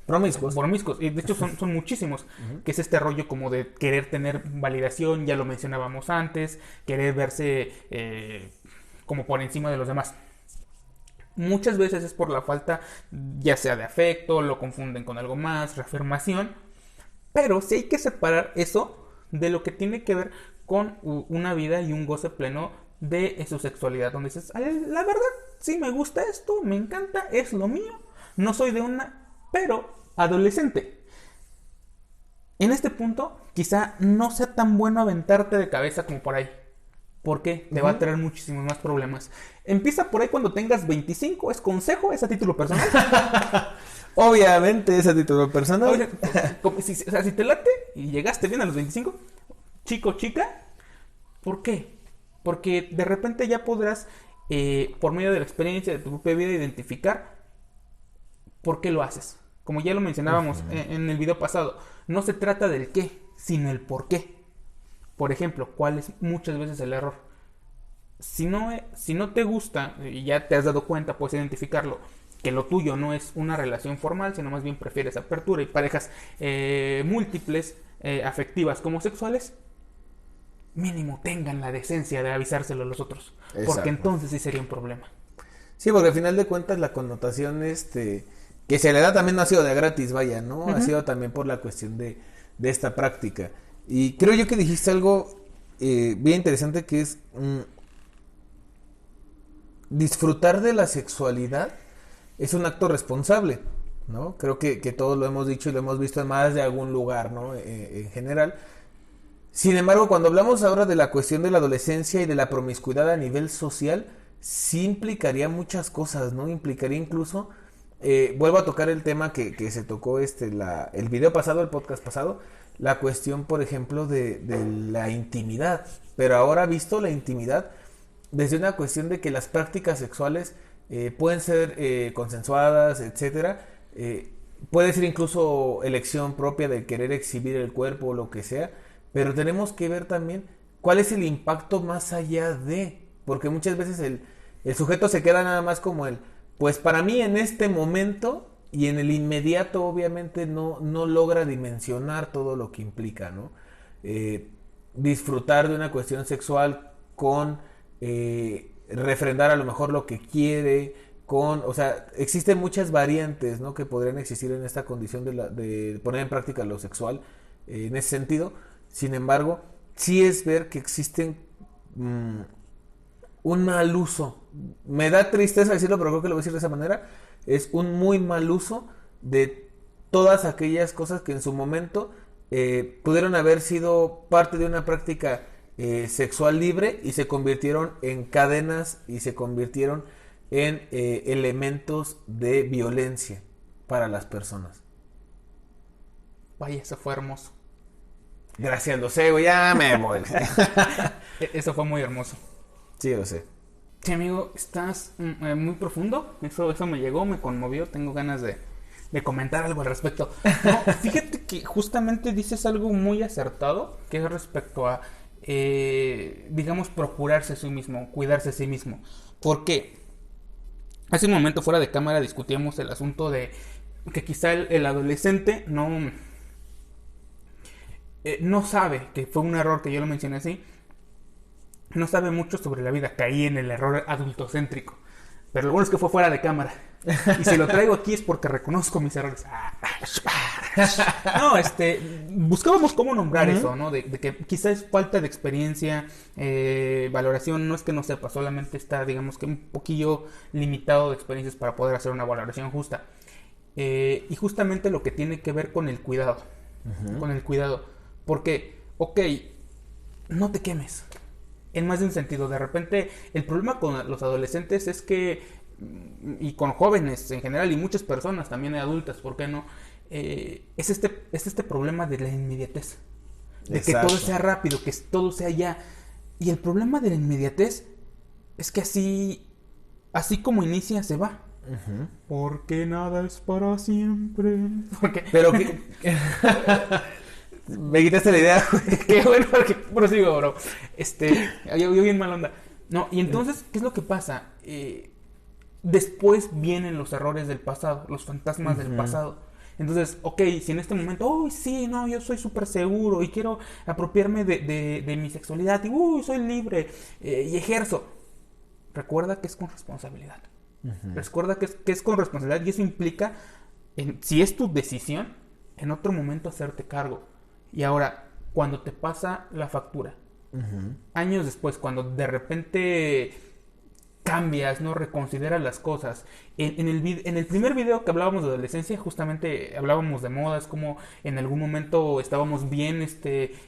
A: promiscuos, y de hecho son muchísimos, que es este rollo como de querer tener validación, ya lo mencionábamos antes, querer verse como por encima de los demás. Muchas veces es por la falta, ya sea de afecto, lo confunden con algo más, reafirmación. Pero sí hay que separar eso de lo que tiene que ver con una vida y un goce pleno de su sexualidad. Donde dices, la verdad, sí me gusta esto, me encanta, es lo mío. No soy de una, pero adolescente. En este punto, quizá no sea tan bueno aventarte de cabeza como por ahí. Porque te va a traer muchísimos más problemas. Empieza por ahí cuando tengas 25, es consejo, es a título personal.
B: Obviamente es a título personal.
A: Oye, si te late y llegaste bien a los 25, chico, chica, ¿por qué? Porque de repente ya podrás, por medio de la experiencia de tu propia vida, identificar por qué lo haces. Como ya lo mencionábamos en el video pasado, no se trata del qué, sino el por qué. Por ejemplo, ¿cuál es muchas veces el error? Si no te gusta, y ya te has dado cuenta, puedes identificarlo, que lo tuyo no es una relación formal, sino más bien prefieres apertura y parejas múltiples, afectivas como sexuales, mínimo tengan la decencia de avisárselo a los otros. Exacto. Porque entonces sí sería un problema.
B: Sí, porque al final de cuentas la connotación que se le da también no ha sido de gratis, vaya, ¿no? Ha sido también por la cuestión de esta práctica. Y creo yo que dijiste algo bien interesante, que es disfrutar de la sexualidad es un acto responsable, ¿no? Creo que todos lo hemos dicho y lo hemos visto en más de algún lugar, ¿no? En general. Sin embargo, cuando hablamos ahora de la cuestión de la adolescencia y de la promiscuidad a nivel social, sí implicaría muchas cosas, ¿no? Implicaría incluso, vuelvo a tocar el tema que se tocó el video pasado, el podcast pasado, la cuestión, por ejemplo, de la intimidad. Pero ahora visto la intimidad desde una cuestión de que las prácticas sexuales pueden ser consensuadas, etcétera, Puede ser incluso elección propia de querer exhibir el cuerpo o lo que sea, pero tenemos que ver también cuál es el impacto más allá de, porque muchas veces el sujeto se queda nada más como pues para mí en este momento y en el inmediato obviamente no logra dimensionar todo lo que implica, ¿no? Disfrutar de una cuestión sexual con refrendar a lo mejor lo que quiere, o sea, existen muchas variantes, ¿no? Que podrían existir en esta condición de poner en práctica lo sexual, en ese sentido. Sin embargo, sí es ver que existen un mal uso. Me da tristeza decirlo, pero creo que lo voy a decir de esa manera. Es un muy mal uso de todas aquellas cosas que en su momento pudieron haber sido parte de una práctica sexual libre y se convirtieron en cadenas y se convirtieron en elementos de violencia para las personas.
A: Vaya, eso fue hermoso.
B: Gracias, lo sé, güey, ya me voy.
A: Eso fue muy hermoso.
B: Sí, lo sé.
A: Sí, amigo, estás muy profundo. Eso me llegó, me conmovió. Tengo ganas de comentar algo al respecto. No, fíjate que justamente dices algo muy acertado, que es respecto a, digamos, procurarse a sí mismo, cuidarse a sí mismo. ¿Por qué? Hace un momento fuera de cámara discutíamos el asunto de que quizá el adolescente no sabe, que fue un error que yo lo mencioné así, no sabe mucho sobre la vida, caí en el error adultocéntrico, pero lo bueno es que fue fuera de cámara, y si lo traigo aquí es porque reconozco mis errores. No, buscábamos cómo nombrar eso, ¿no? De que quizá es falta de experiencia, valoración, no es que no sepa, solamente está, digamos que un poquillo limitado de experiencias para poder hacer una valoración justa. Y justamente lo que tiene que ver con el cuidado, porque, ok, no te quemes, en más de un sentido. De repente, el problema con los adolescentes es que, y con jóvenes en general, y muchas personas también adultas, ¿por qué no? Es este problema de la inmediatez, de
B: Exacto.
A: que todo sea rápido, que todo sea ya. Y el problema de la inmediatez es que así como inicia, se va. Porque nada es para siempre.
B: Pero que... Me quitaste la idea, güey.
A: Qué bueno, porque prosigo, bro. Yo bien mal onda. No, y entonces, ¿qué es lo que pasa? Después vienen los errores del pasado, los fantasmas del pasado. Entonces, ok, si en este momento, sí, no, yo soy súper seguro y quiero apropiarme de mi sexualidad y soy libre y ejerzo. Recuerda que es con responsabilidad. Recuerda que es con responsabilidad, y eso implica, si es tu decisión, en otro momento hacerte cargo. Y ahora, cuando te pasa la factura, años después, cuando de repente cambias, no reconsideras las cosas. En el primer video que hablábamos de adolescencia, justamente hablábamos de modas, como en algún momento estábamos bien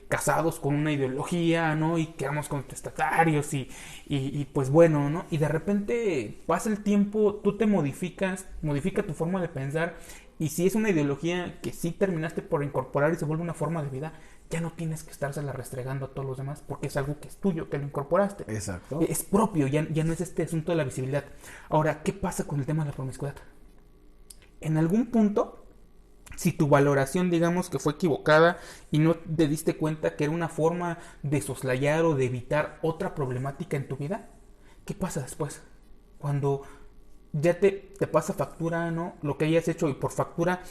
A: casados con una ideología, ¿no? Y quedamos contestatarios y pues bueno, ¿no? Y de repente pasa el tiempo, tú te modifica tu forma de pensar, y si es una ideología que sí terminaste por incorporar y se vuelve una forma de vida, ya no tienes que estársela restregando a todos los demás, porque es algo que es tuyo, que lo incorporaste.
B: Exacto.
A: Es propio, ya no es este asunto de la visibilidad. Ahora, ¿qué pasa con el tema de la promiscuidad? En algún punto, si tu valoración, digamos, que fue equivocada y no te diste cuenta que era una forma de soslayar o de evitar otra problemática en tu vida, ¿qué pasa después? Cuando ya te pasa factura, ¿no? Lo que hayas hecho, y por factura,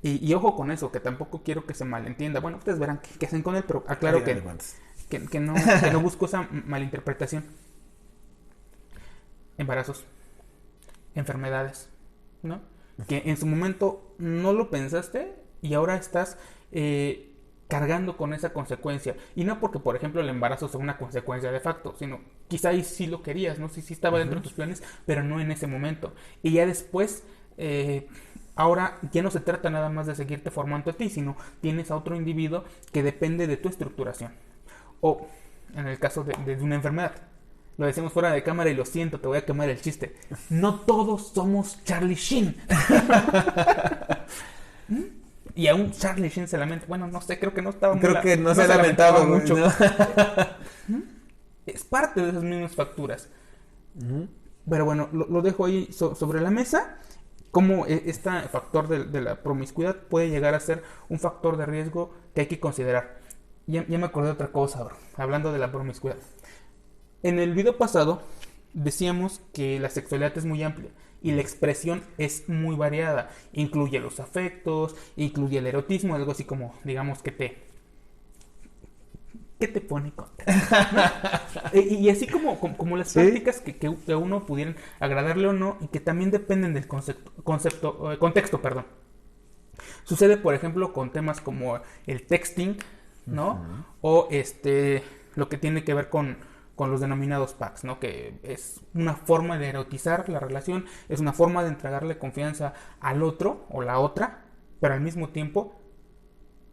A: y ojo con eso, que tampoco quiero que se malentienda. Bueno, ustedes verán qué hacen con él, pero aclaro que no busco esa malinterpretación. Embarazos, enfermedades, ¿no? Que en su momento no lo pensaste y ahora estás cargando con esa consecuencia. Y no porque, por ejemplo, el embarazo sea una consecuencia de facto, sino quizá ahí sí lo querías, ¿no? Sí estaba dentro de tus planes, pero no en ese momento. Y ya después, ahora ya no se trata nada más de seguirte formando a ti, sino tienes a otro individuo que depende de tu estructuración. O, en el caso de una enfermedad, lo decimos fuera de cámara y lo siento, te voy a quemar el chiste. No todos somos Charlie Sheen. Y aún Charlie Sheen se lamenta. Bueno, no sé, creo que no estaba
B: Creo que no se ha lamentado mucho. ¿No?
A: Es parte de esas mismas facturas. Pero bueno, lo dejo ahí sobre la mesa. cómo este factor de la promiscuidad puede llegar a ser un factor de riesgo que hay que considerar. Ya me acordé de otra cosa, bro, hablando de la promiscuidad. En el video pasado decíamos que la sexualidad es muy amplia y la expresión es muy variada. Incluye los afectos, incluye el erotismo, algo así como, digamos, que te pone contenta, ¿no? Y así como las prácticas que a uno pudieran agradarle o no, y que también dependen del contexto, perdón. Sucede, por ejemplo, con temas como el texting, ¿no? O lo que tiene que ver con los denominados packs, ¿no? Que es una forma de erotizar la relación, es una forma de entregarle confianza al otro o la otra, pero al mismo tiempo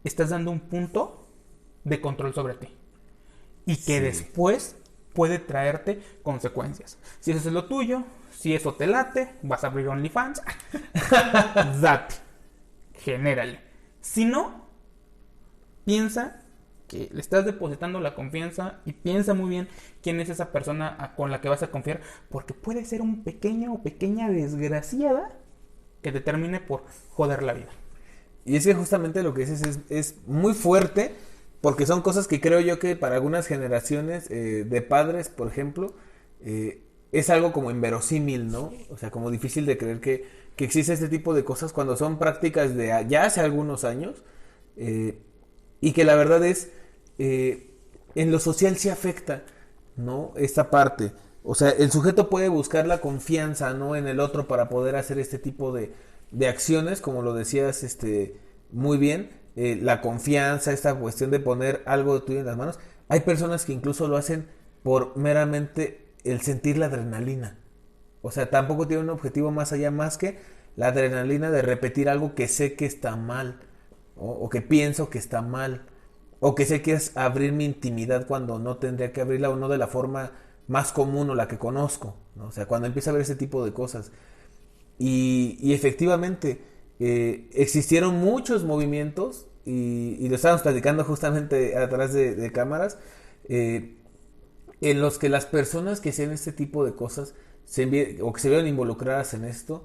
A: estás dando un punto de control sobre ti y que después puede traerte consecuencias. Si eso es lo tuyo, si eso te late, vas a abrir OnlyFans, date, genérale. Si no, piensa que le estás depositando la confianza y piensa muy bien quién es esa persona con la que vas a confiar, porque puede ser un pequeño o pequeña desgraciada que te termine por joder la vida.
B: Y es que justamente lo que dices es muy fuerte, porque son cosas que creo yo que para algunas generaciones de padres, por ejemplo, es algo como inverosímil, ¿no? O sea, como difícil de creer que existe este tipo de cosas cuando son prácticas de ya hace algunos años, y que la verdad es, en lo social sí afecta, ¿no? Esta parte. O sea, el sujeto puede buscar la confianza, ¿no? En el otro para poder hacer este tipo de acciones, como lo decías muy bien, la confianza, esta cuestión de poner algo tuyo en las manos. Hay personas que incluso lo hacen por meramente el sentir la adrenalina. O sea, tampoco tiene un objetivo más allá más que la adrenalina de repetir algo que sé que está mal, o que pienso que está mal, o que sé que es abrir mi intimidad cuando no tendría que abrirla, o no de la forma más común o la que conozco, ¿no? O sea, cuando empieza a ver ese tipo de cosas. Y efectivamente, existieron muchos movimientos, y lo estábamos platicando justamente atrás de cámaras, en los que las personas que hacían este tipo de cosas o que se vieron involucradas en esto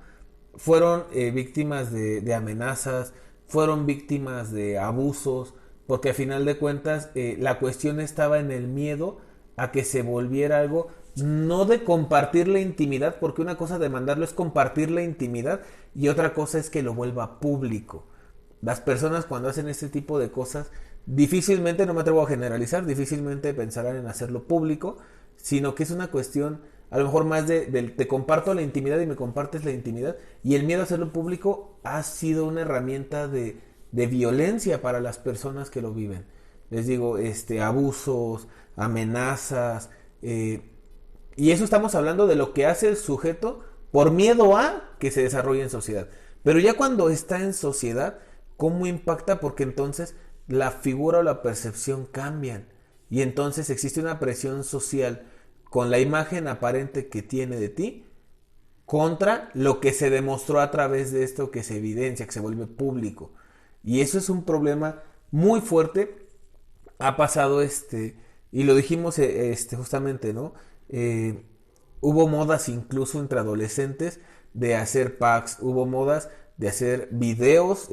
B: fueron víctimas de amenazas, fueron víctimas de abusos, porque al final de cuentas la cuestión estaba en el miedo a que se volviera algo, no de compartir la intimidad, porque una cosa de mandarlo es compartir la intimidad y otra cosa es que lo vuelva público. Las personas cuando hacen este tipo de cosas difícilmente, no me atrevo a generalizar, difícilmente pensarán en hacerlo público, sino que es una cuestión a lo mejor más de te comparto la intimidad y me compartes la intimidad, y el miedo a hacerlo público ha sido una herramienta de violencia para las personas que lo viven. Les digo, abusos, amenazas, y eso estamos hablando de lo que hace el sujeto por miedo a que se desarrolle en sociedad. Pero ya cuando está en sociedad, ¿cómo impacta? Porque entonces la figura o la percepción cambian, y entonces existe una presión social con la imagen aparente que tiene de ti contra lo que se demostró a través de esto que se evidencia, que se vuelve público. Y eso es un problema muy fuerte. Ha pasado y lo dijimos justamente, ¿no? Hubo modas incluso entre adolescentes de hacer packs, hubo modas de hacer videos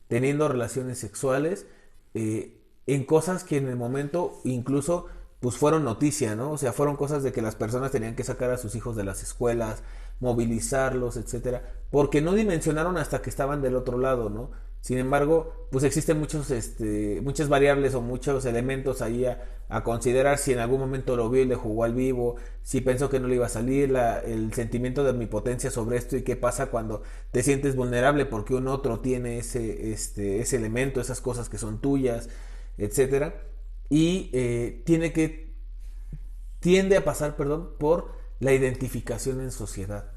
B: teniendo relaciones sexuales en cosas que en el momento incluso pues fueron noticia, ¿no? O sea, fueron cosas de que las personas tenían que sacar a sus hijos de las escuelas, movilizarlos, etcétera, porque no dimensionaron hasta que estaban del otro lado, ¿no? Sin embargo, pues existen muchas variables o muchos elementos ahí a considerar. Si en algún momento lo vio y le jugó al vivo, si pensó que no le iba a salir, el sentimiento de omnipotencia sobre esto, y qué pasa cuando te sientes vulnerable porque un otro tiene ese elemento, esas cosas que son tuyas, etcétera. Y tiende a pasar, por la identificación en sociedad.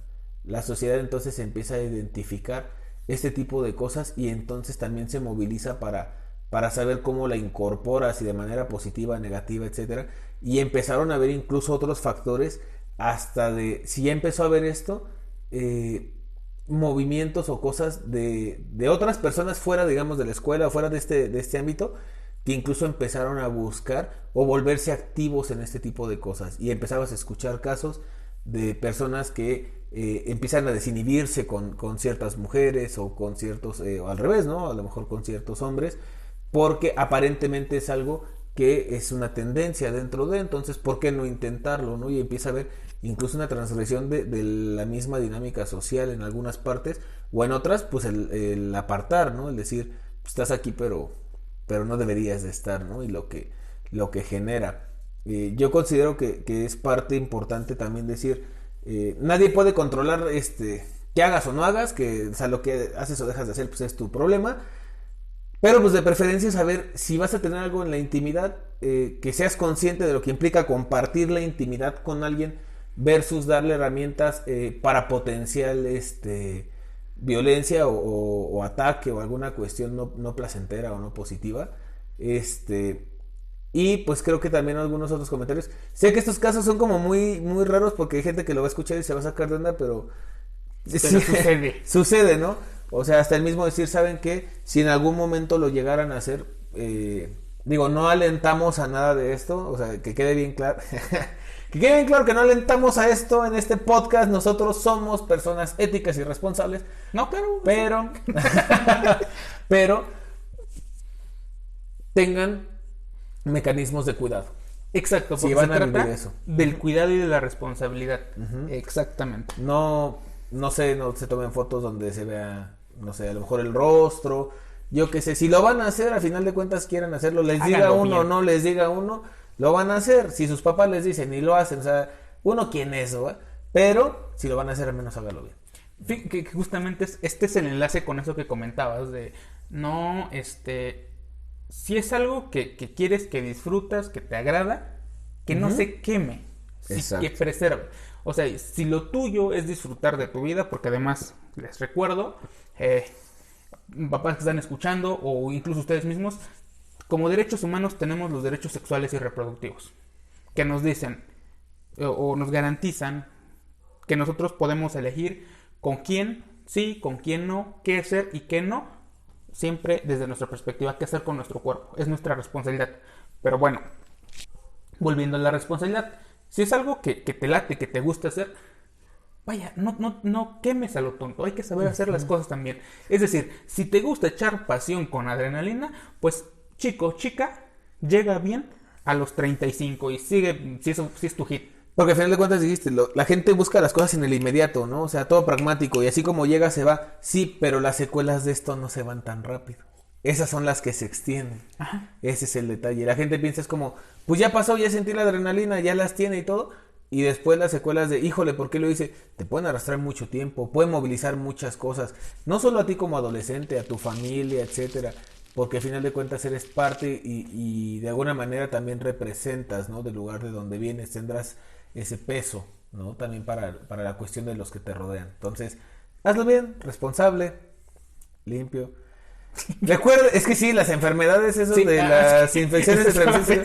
B: La sociedad entonces empieza a identificar este tipo de cosas y entonces también se moviliza para saber cómo la incorporas, y de manera positiva, negativa, etcétera. Y empezaron a ver incluso otros factores, hasta si ya empezó a ver esto, movimientos o cosas de otras personas fuera, digamos, de la escuela o fuera de este ámbito, que incluso empezaron a buscar o volverse activos en este tipo de cosas, y empezabas a escuchar casos de personas que empiezan a desinhibirse con ciertas mujeres o con ciertos, o al revés, ¿no? A lo mejor con ciertos hombres, porque aparentemente es algo que es una tendencia dentro de, entonces, ¿por qué no intentarlo, no? Y empieza a haber incluso una transgresión de la misma dinámica social en algunas partes, o en otras, pues el apartar, ¿no? El decir, pues, estás aquí, pero no deberías de estar, ¿no? Y lo que genera. Yo considero que es parte importante también decir, nadie puede controlar que hagas o no hagas, que, o sea, lo que haces o dejas de hacer, pues es tu problema. Pero pues de preferencia saber si vas a tener algo en la intimidad, que seas consciente de lo que implica compartir la intimidad con alguien versus darle herramientas para potencial violencia o ataque o alguna cuestión no placentera o no positiva. Y pues creo que también algunos otros comentarios. Sé que estos casos son como muy, muy raros porque hay gente que lo va a escuchar y se va a sacar de onda, pero
A: sí, sucede.
B: Sucede, ¿no? O sea, hasta el mismo decir, ¿saben qué? Si en algún momento lo llegaran a hacer, digo, no alentamos a nada de esto, o sea, que quede bien claro. Que quede bien claro que no alentamos a esto en este podcast. Nosotros somos personas éticas y responsables.
A: No,
B: pero tengan mecanismos de cuidado.
A: Exacto,
B: si van a vivir eso.
A: Del cuidado y de la responsabilidad. Exactamente.
B: No se tomen fotos donde se vea, no sé, a lo mejor el rostro. Yo qué sé, si lo van a hacer, a final de cuentas quieren hacerlo, les diga uno o no les diga uno, lo van a hacer. Si sus papás les dicen y lo hacen, o sea, uno quién es, ¿verdad? Pero si lo van a hacer, al menos hágalo bien.
A: Que justamente este es el enlace con eso que comentabas de no, si es algo que quieres, que disfrutas, que te agrada, que no se queme, que preserve. O sea, si lo tuyo es disfrutar de tu vida, porque además les recuerdo, papás que están escuchando o incluso ustedes mismos, como derechos humanos tenemos los derechos sexuales y reproductivos, que nos dicen o nos garantizan que nosotros podemos elegir con quién sí, con quién no, qué hacer y qué no, siempre desde nuestra perspectiva, qué hacer con nuestro cuerpo, es nuestra responsabilidad. Pero bueno, volviendo a la responsabilidad, si es algo que te late, que te gusta hacer, vaya, no quemes a lo tonto, hay que saber hacer las cosas también. Es decir, si te gusta echar pasión con adrenalina, pues chico, chica, llega bien a los 35 y sigue, si es tu hit.
B: Porque al final de cuentas dijiste, la gente busca las cosas en el inmediato, ¿no? O sea, todo pragmático y así como llega se va. Sí, pero las secuelas de esto no se van tan rápido. Esas son las que se extienden.
A: Ajá.
B: Ese es el detalle. La gente piensa es como, pues ya pasó, ya sentí la adrenalina, ya las tiene y todo. Y después las secuelas de, híjole, ¿por qué lo hice? Te pueden arrastrar mucho tiempo, pueden movilizar muchas cosas. No solo a ti como adolescente, a tu familia, etcétera. Porque al final de cuentas eres parte y de alguna manera también representas, ¿no? Del lugar de donde vienes, tendrás ese peso, ¿no? También para la cuestión de los que te rodean. Entonces, hazlo bien, responsable, limpio. Recuerda, es que sí, las enfermedades, eso sí, de las infecciones de transmisión.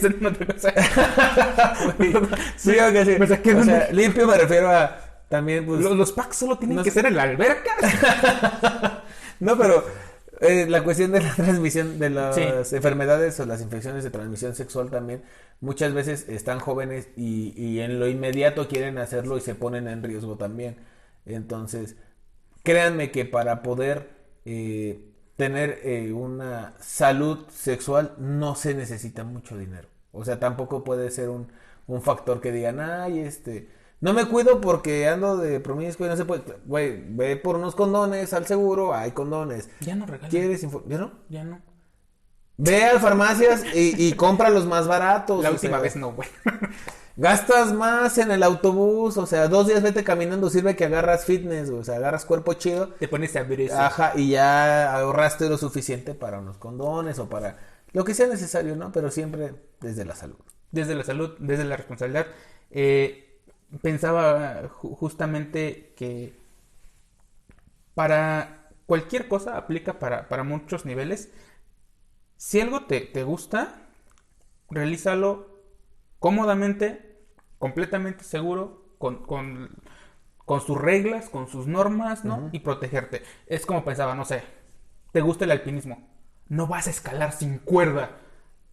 B: Sí, okay, sí. O sea, limpio me refiero a también, pues,
A: los packs solo tienen que ser en la alberca.
B: No, pero la cuestión de la transmisión de las enfermedades o las infecciones de transmisión sexual también, muchas veces están jóvenes y en lo inmediato quieren hacerlo y se ponen en riesgo también. Entonces, créanme que para poder tener una salud sexual no se necesita mucho dinero. O sea, tampoco puede ser un factor que digan, ay, no me cuido porque ando de promiscuo y no se puede. Güey, ve por unos condones al seguro, hay condones.
A: Ya no regalan.
B: ¿Quieres ¿Ya no?
A: Ya no.
B: Ve a farmacias y compra los más baratos.
A: La última vez no, güey.
B: Gastas más en el autobús, o sea, 2 días vete caminando, sirve que agarras fitness, o sea, agarras cuerpo chido.
A: Te pones a ver eso.
B: Ajá, y ya ahorraste lo suficiente para unos condones o para lo que sea necesario, ¿no? Pero siempre desde la salud.
A: Desde la salud, desde la responsabilidad. Pensaba justamente que para cualquier cosa aplica para muchos niveles. Si algo te gusta, realízalo cómodamente, completamente seguro, con sus reglas, con sus normas, ¿no? Uh-huh. Y protegerte. Es como pensaba, no sé, te gusta el alpinismo, no vas a escalar sin cuerda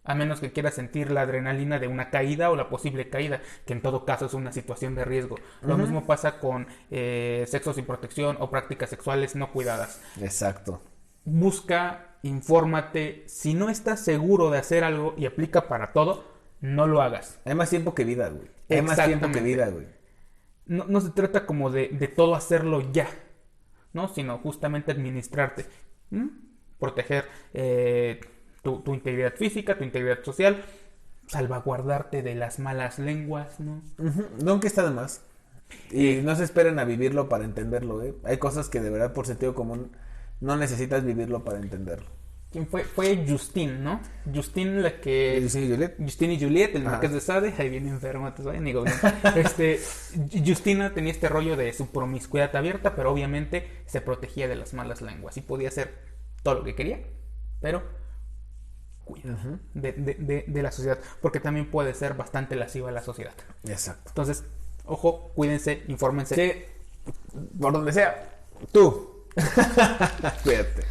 A: a menos que quieras sentir la adrenalina de una caída o la posible caída, que en todo caso es una situación de riesgo. Lo mismo pasa con sexo sin protección o prácticas sexuales no cuidadas.
B: Exacto.
A: Busca, infórmate, si no estás seguro de hacer algo y aplica para todo, no lo hagas.
B: Hay más tiempo que vida, güey. Hay más tiempo que vida, güey.
A: No se trata como de todo hacerlo ya, ¿no? Sino justamente administrarte, proteger tu integridad física, tu integridad social, salvaguardarte de las malas lenguas, ¿no?
B: No, que está de más. Y no se esperen a vivirlo para entenderlo, ¿eh? Hay cosas que de verdad por sentido común no necesitas vivirlo para entenderlo.
A: ¿Quién fue? Fue Justine, ¿no? Justine, la que...
B: ¿Justine y Juliet?
A: Justine y Juliet, el marqués de Sade. Ahí viene enfermo, te saben, digo, Justina tenía este rollo de su promiscuidad abierta, pero obviamente se protegía de las malas lenguas y podía hacer todo lo que quería, pero cuidado de la sociedad, porque también puede ser bastante lasciva a la sociedad.
B: Exacto.
A: Entonces, ojo, cuídense, infórmense.
B: Sí, por donde sea, tú. Cuídate.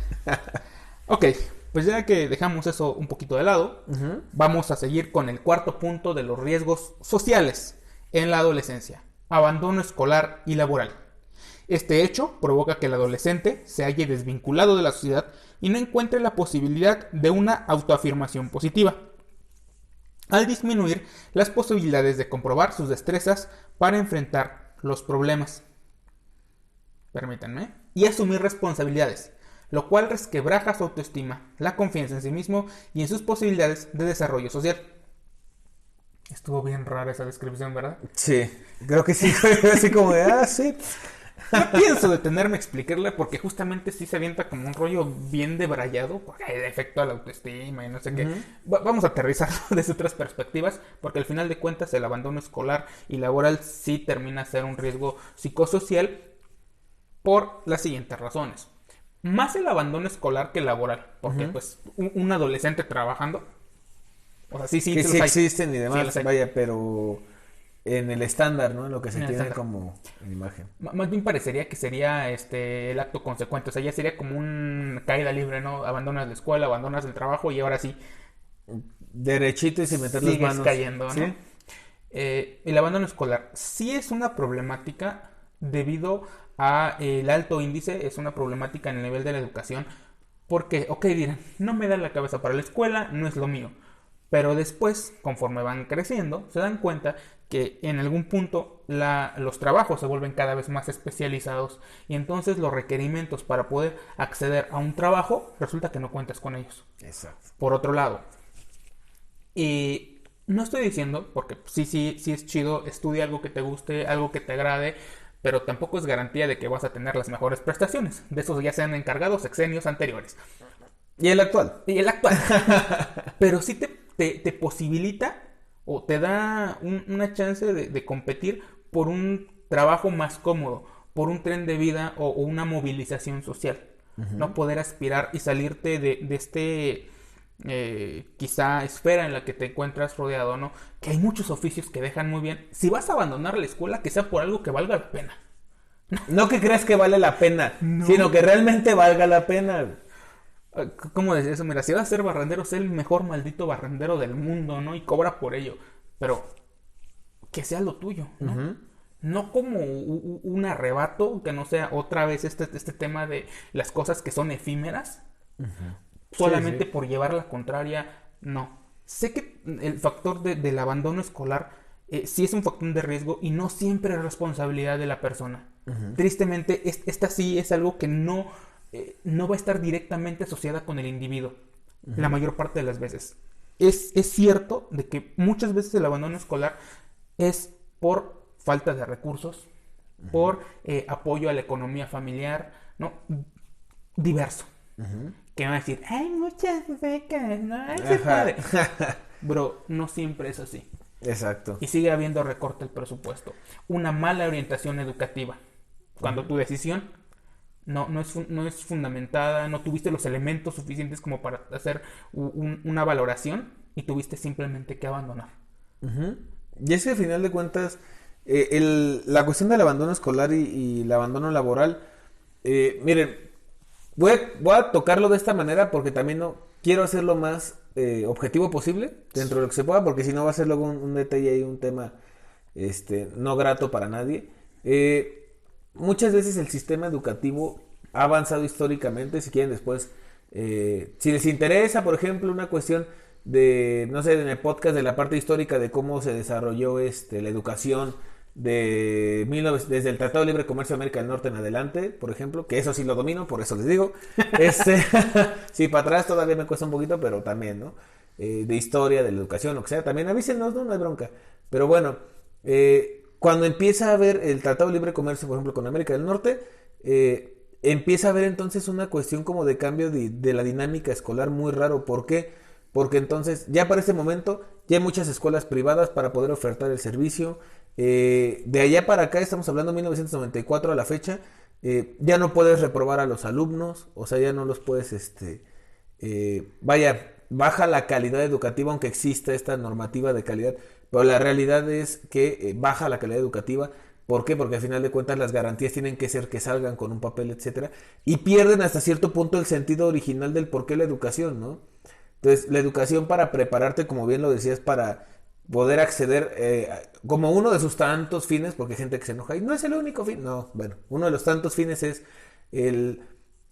A: Ok, pues ya que dejamos eso un poquito de lado, vamos a seguir con el cuarto punto de los riesgos sociales en la adolescencia: abandono escolar y laboral. Este hecho provoca que el adolescente se halle desvinculado de la sociedad y no encuentre la posibilidad de una autoafirmación positiva, al disminuir las posibilidades de comprobar sus destrezas para enfrentar los problemas. Permítanme. Y asumir responsabilidades, lo cual resquebraja su autoestima, la confianza en sí mismo y en sus posibilidades de desarrollo social. Estuvo bien rara esa descripción, ¿verdad?
B: Sí, creo que sí. Así como de, sí.
A: No pienso detenerme a explicarle porque justamente sí se avienta como un rollo bien debrayado, porque hay efecto a la autoestima y no sé qué. Vamos a aterrizarlo desde otras perspectivas, porque al final de cuentas el abandono escolar y laboral sí termina a ser un riesgo psicosocial por las siguientes razones. Más el abandono escolar que laboral, porque pues un adolescente trabajando, o sea, sí
B: que sí existen y demás,
A: sí
B: vaya, pero en el estándar, ¿no? En lo que se tiene
A: estándar,
B: como imagen.
A: Más bien parecería que sería el acto consecuente, o sea, ya sería como un caída libre, ¿no? Abandonas la escuela, abandonas el trabajo y ahora sí
B: derechito y sin meter las manos.
A: Sigues cayendo, ¿no?
B: ¿Sí?
A: El abandono escolar sí es una problemática debido a el alto índice, es una problemática en el nivel de la educación, porque, ok, dirán, no me da la cabeza para la escuela, no es lo mío, pero después, conforme van creciendo, se dan cuenta que en algún punto los trabajos se vuelven cada vez más especializados y entonces los requerimientos para poder acceder a un trabajo resulta que no cuentas con ellos.
B: Exacto.
A: Por otro lado, no estoy diciendo, porque sí es chido, estudia algo que te guste, algo que te agrade, pero tampoco es garantía de que vas a tener las mejores prestaciones. De esos ya se han encargado sexenios anteriores.
B: Y el actual.
A: Pero sí te posibilita o te da una chance de competir por un trabajo más cómodo, por un tren de vida o una movilización social. No poder aspirar y salirte de quizá esfera en la que te encuentras rodeado, ¿no? Que hay muchos oficios que dejan muy bien. Si vas a abandonar la escuela, que sea por algo que valga la pena.
B: No que creas que vale la pena, sino que realmente valga la pena.
A: ¿Cómo decir eso? Mira, si vas a ser barrendero, sé el mejor maldito barrendero del mundo, ¿no? Y cobra por ello. Pero que sea lo tuyo, ¿no? No como un arrebato, que no sea otra vez este tema de las cosas que son efímeras. Solamente por llevar la contraria, no. Sé que el factor del abandono escolar sí es un factor de riesgo y no siempre es responsabilidad de la persona. Tristemente, esta sí es algo que no va a estar directamente asociada con el individuo, la mayor parte de las veces. Es cierto de que muchas veces el abandono escolar es por falta de recursos, por apoyo a la economía familiar, ¿no? Diverso. Que van a decir, hay muchas becas, ¿no? Ese padre. Bro, no siempre es así.
B: Exacto.
A: Y sigue habiendo recorte del presupuesto. Una mala orientación educativa. Cuando tu decisión no es fundamentada, no tuviste los elementos suficientes como para hacer una valoración y tuviste simplemente que abandonar.
B: Y es que al final de cuentas, la cuestión del abandono escolar y el abandono laboral, miren, voy a tocarlo de esta manera porque también no quiero hacerlo más objetivo posible dentro de lo que se pueda, porque si no va a ser luego un detalle y un tema no grato para nadie. Muchas veces el sistema educativo ha avanzado históricamente. Si quieren después, si les interesa, por ejemplo, una cuestión de, no sé, en el podcast de la parte histórica de cómo se desarrolló la educación desde el Tratado de Libre Comercio de América del Norte en adelante, por ejemplo, que eso sí lo domino, por eso les digo. Sí, para atrás todavía me cuesta un poquito, pero también, ¿no? De historia, de la educación, lo que sea, también avísenos, no hay bronca. Pero bueno, cuando empieza a haber el Tratado de Libre Comercio, por ejemplo, con América del Norte, empieza a haber entonces una cuestión como de cambio de la dinámica escolar muy raro. ¿Por qué? Porque entonces, ya para este momento, ya hay muchas escuelas privadas para poder ofertar el servicio. De allá para acá, estamos hablando de 1994 a la fecha, ya no puedes reprobar a los alumnos, o sea, ya no los puedes, baja la calidad educativa, aunque exista esta normativa de calidad, pero la realidad es que baja la calidad educativa. ¿Por qué? Porque al final de cuentas las garantías tienen que ser que salgan con un papel, etcétera, y pierden hasta cierto punto el sentido original del por qué la educación, ¿no? Entonces, la educación para prepararte, como bien lo decías, para poder acceder como uno de sus tantos fines, porque hay gente que se enoja y no es el único fin, no, bueno, uno de los tantos fines es el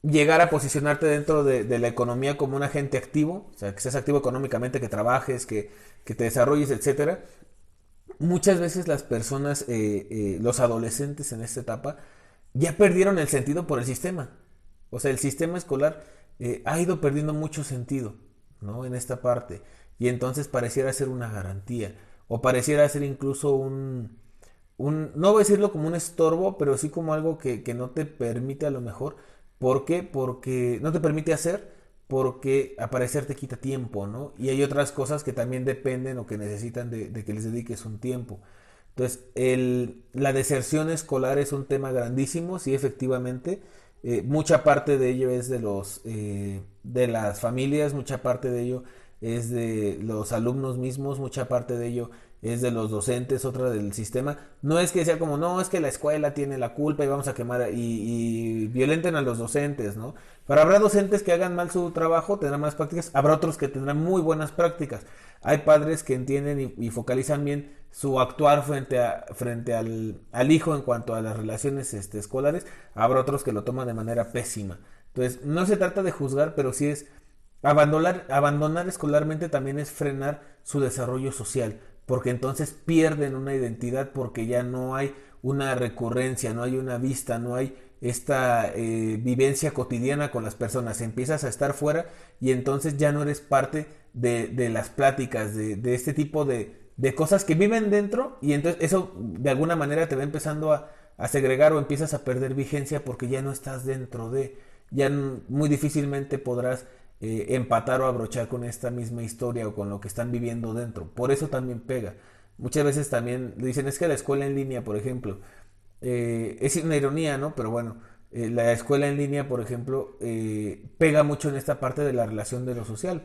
B: llegar a posicionarte dentro de la economía como un agente activo, o sea, que seas activo económicamente, que trabajes, que te desarrolles, etcétera. Muchas veces las personas, los adolescentes en esta etapa, ya perdieron el sentido por el sistema. O sea, el sistema escolar ha ido perdiendo mucho sentido, ¿no? En esta parte. Y entonces pareciera ser una garantía. O pareciera ser incluso no voy a decirlo como un estorbo, pero sí como algo que no te permite a lo mejor. ¿Por qué? Porque no te permite hacer, porque aparecer te quita tiempo, ¿no? Y hay otras cosas que también dependen o que necesitan de que les dediques un tiempo. Entonces, la deserción escolar es un tema grandísimo, sí, efectivamente. Mucha parte de ello es de las familias, mucha parte de ello es de los alumnos mismos, mucha parte de ello es de los docentes, otra del sistema. No es que sea como, no, es que la escuela tiene la culpa y vamos a quemar y violenten a los docentes, ¿no? Pero habrá docentes que hagan mal su trabajo, tendrán malas prácticas, habrá otros que tendrán muy buenas prácticas. Hay padres que entienden y focalizan bien su actuar frente al hijo en cuanto a las relaciones escolares, habrá otros que lo toman de manera pésima. Entonces, no se trata de juzgar, pero sí es abandonar escolarmente también es frenar su desarrollo social, porque entonces pierden una identidad, porque ya no hay una recurrencia, no hay una vista, no hay esta vivencia cotidiana con las personas. Empiezas a estar fuera y entonces ya no eres parte de las pláticas, de este tipo de cosas que viven dentro, y entonces eso de alguna manera te va empezando a segregar o empiezas a perder vigencia porque ya no estás dentro ya muy difícilmente podrás empatar o abrochar con esta misma historia o con lo que están viviendo dentro. Por eso también pega. Muchas veces también dicen, es que la escuela en línea, por ejemplo, es una ironía, ¿no? Pero bueno, la escuela en línea, por ejemplo, pega mucho en esta parte de la relación de lo social,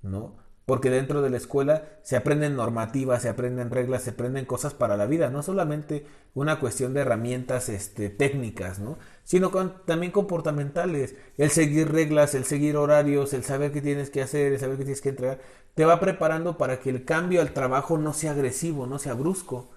B: ¿no? Porque dentro de la escuela se aprenden normativas, se aprenden reglas, se aprenden cosas para la vida, no solamente una cuestión de herramientas técnicas, ¿no? Sino también comportamentales, el seguir reglas, el seguir horarios, el saber qué tienes que hacer, el saber qué tienes que entregar, te va preparando para que el cambio al trabajo no sea agresivo, no sea brusco.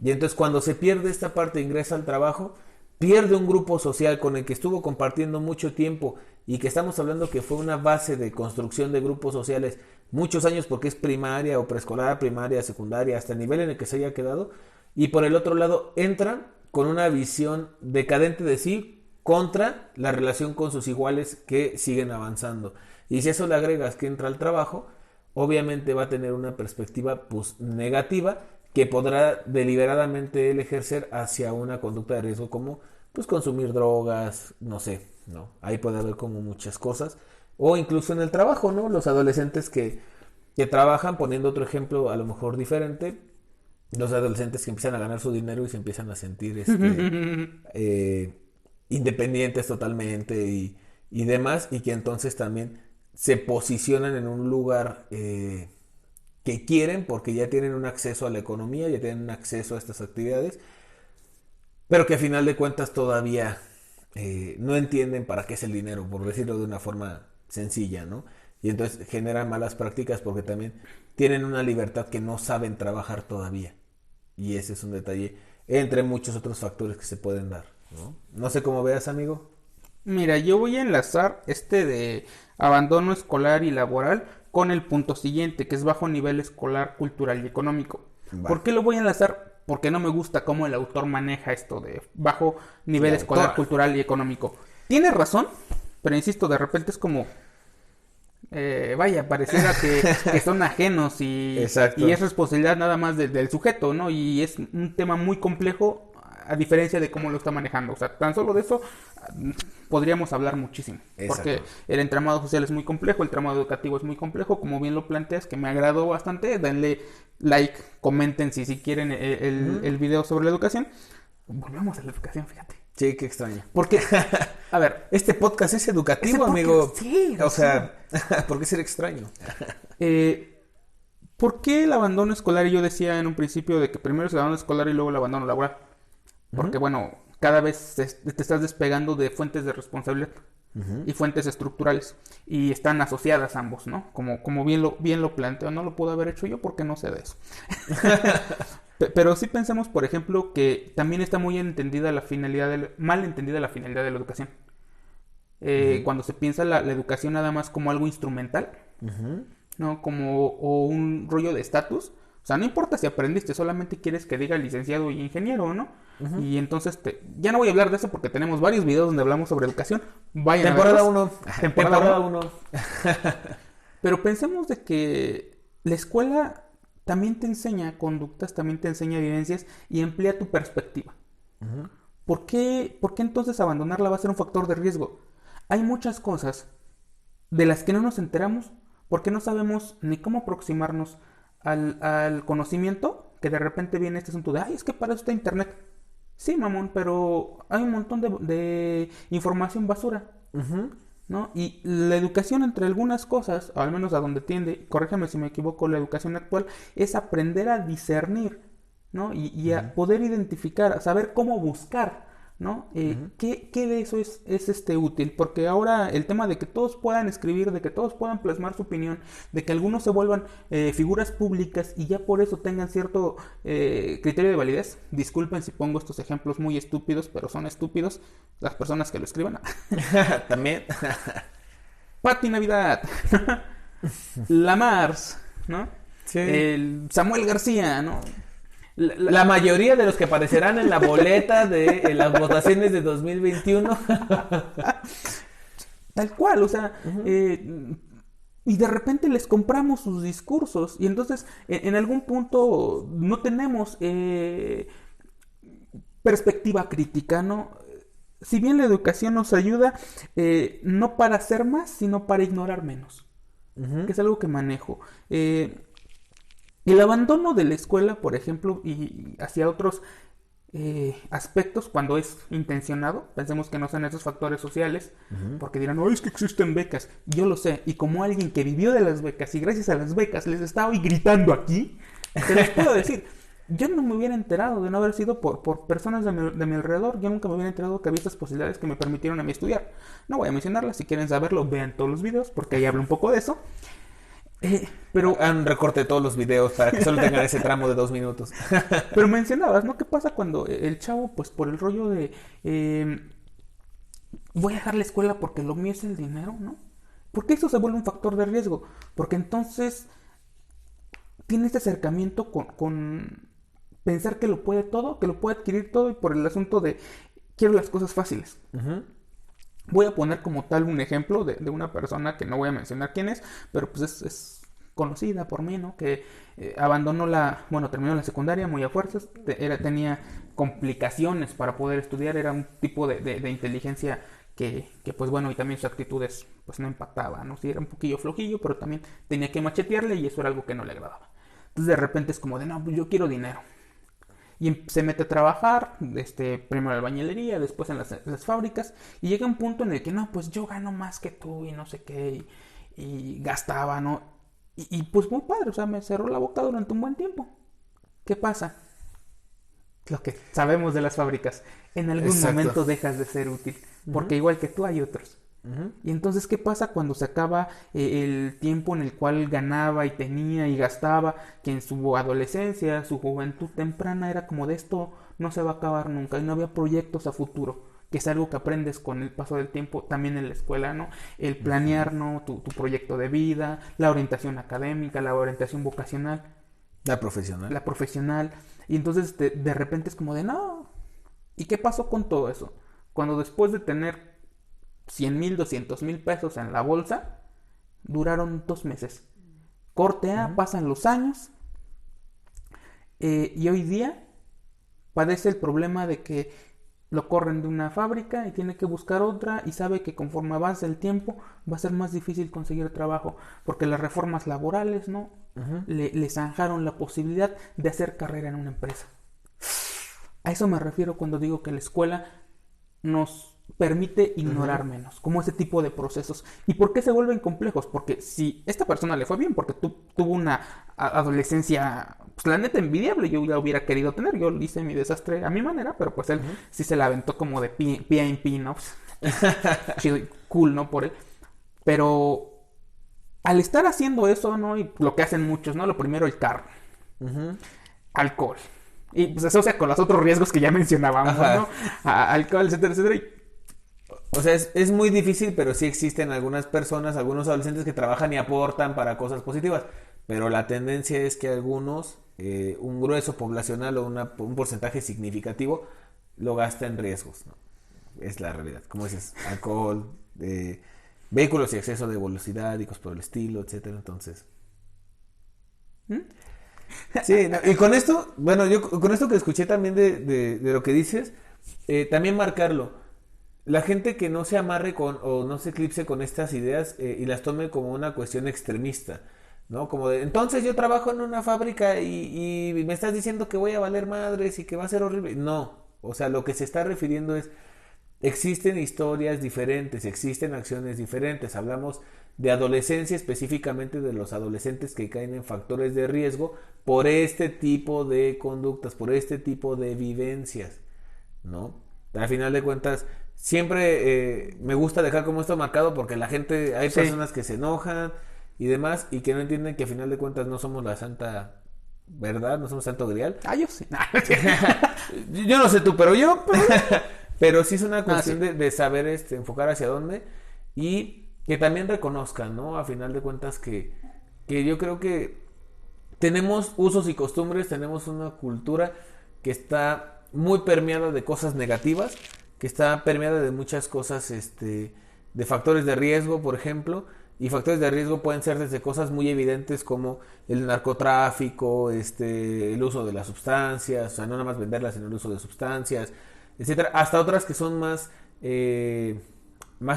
B: Y entonces cuando se pierde esta parte, ingresa al trabajo, pierde un grupo social con el que estuvo compartiendo mucho tiempo y que estamos hablando que fue una base de construcción de grupos sociales muchos años, porque es primaria o preescolar, primaria, secundaria, hasta el nivel en el que se haya quedado. Y por el otro lado entra con una visión decadente de sí contra la relación con sus iguales que siguen avanzando. Y si eso le agregas que entra al trabajo, obviamente va a tener una perspectiva pues negativa, que podrá deliberadamente él ejercer hacia una conducta de riesgo como pues consumir drogas, no sé, ¿no? Ahí puede haber como muchas cosas. O incluso en el trabajo, ¿no? Los adolescentes que trabajan, poniendo otro ejemplo a lo mejor diferente, los adolescentes que empiezan a ganar su dinero y se empiezan a sentir independientes totalmente y demás, y que entonces también se posicionan en un lugar que quieren porque ya tienen un acceso a la economía, ya tienen un acceso a estas actividades, pero que a final de cuentas todavía no entienden para qué es el dinero, por decirlo de una forma sencilla, ¿no? Y entonces generan malas prácticas porque también tienen una libertad que no saben trabajar todavía. Y ese es un detalle entre muchos otros factores que se pueden dar, ¿no? No sé cómo veas, amigo.
A: Mira, yo voy a enlazar este de abandono escolar y laboral con el punto siguiente, que es bajo nivel escolar, cultural y económico.
B: Va.
A: ¿Por qué lo voy a enlazar? Porque no me gusta cómo el autor maneja esto de bajo nivel
B: El
A: escolar,
B: autor.
A: cultural y económico. Tiene razón, pero insisto, de repente es como, vaya, pareciera que son ajenos
B: Exacto.
A: y es responsabilidad nada más del sujeto, ¿no? Y es un tema muy complejo a diferencia de cómo lo está manejando. O sea, tan solo de eso podríamos hablar muchísimo.
B: Exacto.
A: Porque el entramado social es muy complejo, el entramado educativo es muy complejo, como bien lo planteas, que me agradó bastante. Denle like, comenten si quieren el video sobre la educación. Volvemos a la educación, fíjate.
B: Sí, qué extraño.
A: Porque, a ver,
B: Este podcast es educativo,
A: Este podcast,
B: amigo.
A: sí,
B: O sea, ¿por qué ser extraño?
A: ¿por qué el abandono escolar? Y yo decía en un principio de que primero es el abandono escolar y luego el abandono laboral. Porque, bueno, cada vez te estás despegando de fuentes de responsabilidad y fuentes estructurales. Y están asociadas ambos, ¿no? Como bien lo planteo. No lo puedo haber hecho yo porque no sé de eso. Pero sí pensemos, por ejemplo, que también está muy entendida la finalidad, mal entendida la finalidad de la educación. Cuando se piensa la educación nada más como algo instrumental, ¿no? O un rollo de estatus. O sea, no importa si aprendiste, solamente quieres que diga licenciado y ingeniero, ¿no? Y entonces, ya no voy a hablar de eso porque tenemos varios videos donde hablamos sobre educación. Vayan
B: Temporada
A: a verlos.
B: 1.
A: Temporada
B: 1.
A: Pero pensemos de que la escuela también te enseña conductas, también te enseña vivencias y emplea tu perspectiva. ¿Por qué entonces abandonarla va a ser un factor de riesgo? Hay muchas cosas de las que no nos enteramos porque no sabemos ni cómo aproximarnos al conocimiento, que de repente viene este asunto de, ay, es que para eso está internet. Sí, mamón, pero hay un montón de información basura, ¿no? Y la educación, entre algunas cosas, o al menos a donde tiende, corrígeme si me equivoco, la educación actual es aprender a discernir, ¿no? Y a poder identificar, a saber cómo buscar, ¿no? ¿Qué de eso es útil? Porque ahora el tema de que todos puedan escribir, de que todos puedan plasmar su opinión, de que algunos se vuelvan figuras públicas y ya por eso tengan cierto criterio de validez. Disculpen si pongo estos ejemplos muy estúpidos, pero son estúpidos las personas que lo escriban.
B: También.
A: Pati Navidad, la Mars, ¿no?
B: Sí.
A: El Samuel García, ¿no?
B: La mayoría de los que aparecerán en la boleta de las votaciones de 2021.
A: Tal cual, o sea, y de repente les compramos sus discursos y entonces en algún punto no tenemos perspectiva crítica, ¿no? Si bien la educación nos ayuda, no para hacer más, sino para ignorar menos, que es algo que manejo. El abandono de la escuela, por ejemplo, y hacia otros aspectos cuando es intencionado, pensemos que no son esos factores sociales, porque dirán, no, es que existen becas. Yo lo sé, y como alguien que vivió de las becas y gracias a las becas les está hoy gritando aquí, te les puedo decir, yo no me hubiera enterado de no haber sido por personas de mi alrededor, yo nunca me hubiera enterado que había estas posibilidades que me permitieron a mí estudiar. No voy a mencionarlas, si quieren saberlo, vean todos los videos, porque ahí hablo un poco de eso. Pero
B: han recorte todos los videos para que solo tengan ese tramo de 2 minutos.
A: Pero mencionabas, ¿no? ¿Qué pasa cuando el chavo, pues por el rollo de voy a dejar la escuela porque lo mío es el dinero, ¿no? ¿Por qué eso se vuelve un factor de riesgo? Porque entonces tiene este acercamiento con pensar que lo puede todo, que lo puede adquirir todo y por el asunto de quiero las cosas fáciles. Voy a poner como tal un ejemplo de una persona que no voy a mencionar quién es, pero pues es conocida por mí, ¿no? Que terminó la secundaria muy a fuerzas, tenía complicaciones para poder estudiar, era un tipo de inteligencia que pues bueno, y también sus actitudes pues no empataba, ¿no? Sí, era un poquillo flojillo, pero también tenía que machetearle y eso era algo que no le agradaba. Entonces de repente es como de, no, pues yo quiero dinero. Y se mete a trabajar, primero en la albañilería, después en las fábricas, y llega un punto en el que, no, pues yo gano más que tú y no sé qué, y gastaba, ¿no? Y pues muy padre, o sea, me cerró la boca durante un buen tiempo. ¿Qué pasa? Lo que sabemos de las fábricas, en algún momento dejas de ser útil, porque igual que tú hay otros. Y entonces, ¿qué pasa cuando se acaba el tiempo en el cual ganaba y tenía y gastaba? Que en su adolescencia, su juventud temprana era como de esto no se va a acabar nunca y no había proyectos a futuro, que es algo que aprendes con el paso del tiempo también en la escuela, ¿no? El planear, ¿no? Tu proyecto de vida, la orientación académica, la orientación vocacional.
B: La profesional.
A: La profesional. Y entonces de repente es como de no. ¿Y qué pasó con todo eso? Cuando después de tener 100,000, 200,000 pesos en la bolsa, duraron 2 meses. Corte A, pasan los años y hoy día padece el problema de que lo corren de una fábrica y tiene que buscar otra y sabe que conforme avanza el tiempo va a ser más difícil conseguir trabajo porque las reformas laborales, ¿no? Le zanjaron la posibilidad de hacer carrera en una empresa. A eso me refiero cuando digo que la escuela nos permite ignorar menos, como ese tipo de procesos. ¿Y por qué se vuelven complejos? Porque si esta persona le fue bien, porque tuvo una adolescencia, pues la neta envidiable, yo ya hubiera querido tener, yo hice mi desastre a mi manera, pero pues él sí se la aventó como de pie en pie, ¿no? Chido y cool, ¿no? Por él. Pero al estar haciendo eso, ¿no? Y lo que hacen muchos, ¿no? Lo primero, el carro, alcohol. Y pues eso, o sea, con los otros riesgos que ya mencionábamos, ¿no? Alcohol, etcétera, etcétera.
B: O sea, es muy difícil, pero sí existen algunas personas, algunos adolescentes que trabajan y aportan para cosas positivas. Pero la tendencia es que algunos, un grueso poblacional o un porcentaje significativo, lo gasta en riesgos, ¿no? Es la realidad. Como dices, alcohol, vehículos y exceso de velocidad y cosas por el estilo, etcétera. Entonces... Sí, no, y con esto, bueno, yo con esto que escuché también de lo que dices, también marcarlo. La gente que no se amarre o no se eclipse con estas ideas y las tome como una cuestión extremista, ¿no? Como de, entonces yo trabajo en una fábrica y me estás diciendo que voy a valer madres y que va a ser horrible. No, o sea, lo que se está refiriendo es, existen historias diferentes, existen acciones diferentes. Hablamos de adolescencia, específicamente de los adolescentes que caen en factores de riesgo por este tipo de conductas, por este tipo de vivencias, ¿no? Al final de cuentas, siempre me gusta dejar como esto marcado porque la gente, hay personas que se enojan y demás y que no entienden que al final de cuentas no somos la santa verdad, no somos santo grial.
A: Yo sí.
B: Yo no sé tú, pero yo... Pero sí es una cuestión de saber enfocar hacia dónde y que también reconozcan, ¿no? A final de cuentas que yo creo que tenemos usos y costumbres, tenemos una cultura que está muy permeada de cosas negativas, que está permeada de muchas cosas, de factores de riesgo, por ejemplo, y factores de riesgo pueden ser desde cosas muy evidentes como el narcotráfico, el uso de las sustancias, o sea, no nada más venderlas, sino el uso de sustancias, etcétera, hasta otras que son más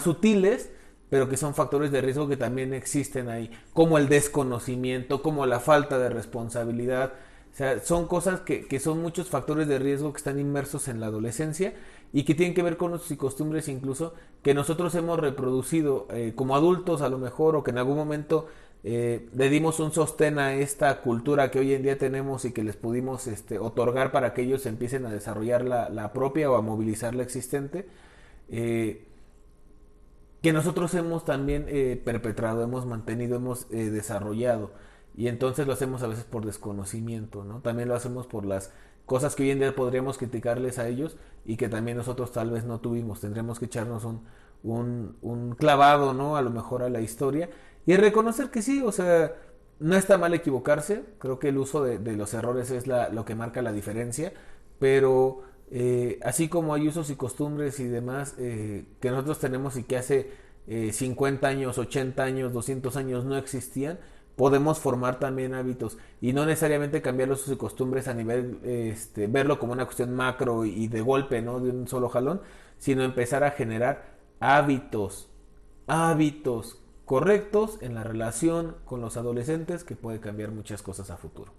B: sutiles, pero que son factores de riesgo que también existen ahí, como el desconocimiento, como la falta de responsabilidad. O sea, son cosas que son muchos factores de riesgo que están inmersos en la adolescencia y que tienen que ver con usos y costumbres incluso que nosotros hemos reproducido como adultos a lo mejor, o que en algún momento le dimos un sostén a esta cultura que hoy en día tenemos y que les pudimos otorgar para que ellos empiecen a desarrollar la propia o a movilizar la existente, que nosotros hemos también perpetrado, hemos mantenido, hemos desarrollado. Y entonces lo hacemos a veces por desconocimiento, ¿no? También lo hacemos por las cosas que hoy en día podríamos criticarles a ellos y que también nosotros tal vez no tuvimos. Tendremos que echarnos un clavado, ¿no? A lo mejor a la historia y reconocer que sí, o sea, no está mal equivocarse. Creo que el uso de los errores es lo que marca la diferencia, pero así como hay usos y costumbres y demás que nosotros tenemos y que hace 50 años, 80 años, 200 años no existían, podemos formar también hábitos y no necesariamente cambiar los usos y costumbres a nivel, verlo como una cuestión macro y de golpe, ¿no? De un solo jalón, sino empezar a generar hábitos correctos en la relación con los adolescentes que puede cambiar muchas cosas a futuro.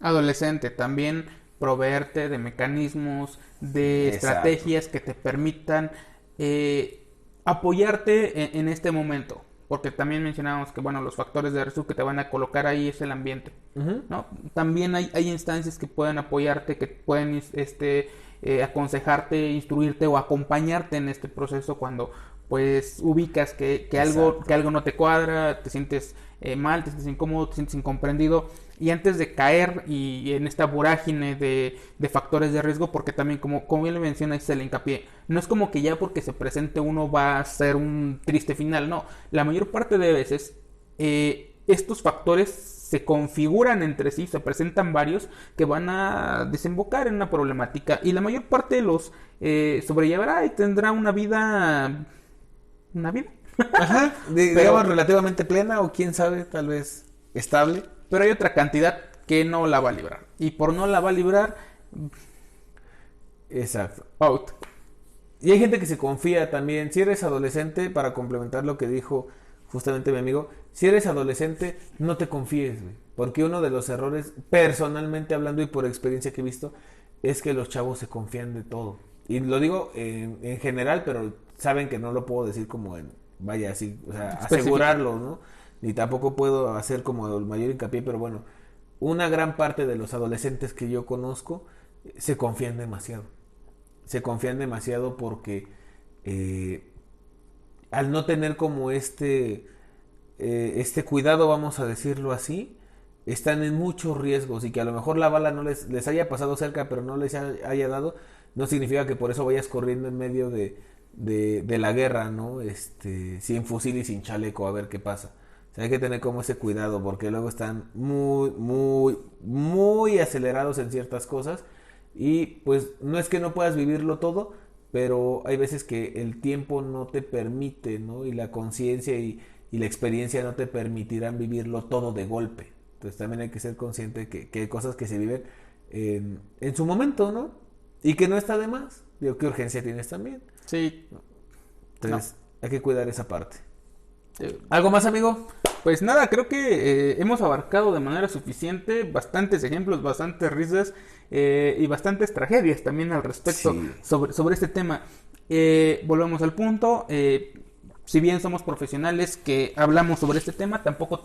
A: Adolescente, también proveerte de mecanismos, de estrategias que te permitan apoyarte en este momento. Porque también mencionábamos que, bueno, los factores de riesgo que te van a colocar ahí es el ambiente, ¿no? También hay instancias que pueden apoyarte, que pueden aconsejarte, instruirte o acompañarte en este proceso cuando pues ubicas que algo no te cuadra, te sientes mal, te sientes incómodo, te sientes incomprendido, y antes de caer y en esta vorágine de factores de riesgo, porque también como bien le menciona, se le hincapié, no es como que ya porque se presente uno va a ser un triste final, no, la mayor parte de veces estos factores se configuran entre sí, se presentan varios que van a desembocar en una problemática, y la mayor parte los sobrellevará y tendrá una vida.
B: Ajá, digamos relativamente plena, o quién sabe, tal vez estable.
A: Pero hay otra cantidad que no la va a librar. Y por no la va a librar,
B: exacto,
A: out.
B: Y hay gente que se confía también. Si eres adolescente, para complementar lo que dijo justamente mi amigo, si eres adolescente, no te confíes, güey. Porque uno de los errores, personalmente hablando y por experiencia que he visto, es que los chavos se confían de todo. Y lo digo en general, pero saben que no lo puedo decir como vaya así, o sea, asegurarlo, ¿no? Ni tampoco puedo hacer como el mayor hincapié, pero bueno, una gran parte de los adolescentes que yo conozco se confían demasiado. Se confían demasiado porque al no tener como este cuidado, vamos a decirlo así, están en muchos riesgos, y que a lo mejor la bala no les haya pasado cerca, pero no les haya dado, no significa que por eso vayas corriendo en medio de la guerra, ¿no? Sin fusil y sin chaleco, a ver qué pasa. O sea, hay que tener como ese cuidado, porque luego están muy, muy, muy acelerados en ciertas cosas, y pues no es que no puedas vivirlo todo, pero hay veces que el tiempo no te permite, ¿no? Y la conciencia y la experiencia no te permitirán vivirlo todo de golpe. Entonces también hay que ser consciente que hay cosas que se viven en su momento, ¿no? Y que no está de más. Digo, ¿qué urgencia tienes también?
A: Sí.
B: Entonces hay que cuidar esa parte. ¿Algo más, amigo?
A: Pues nada, creo que hemos abarcado de manera suficiente bastantes ejemplos, bastantes risas y bastantes tragedias también al respecto, sí, sobre este tema. Volvemos al punto. Si bien somos profesionales que hablamos sobre este tema, tampoco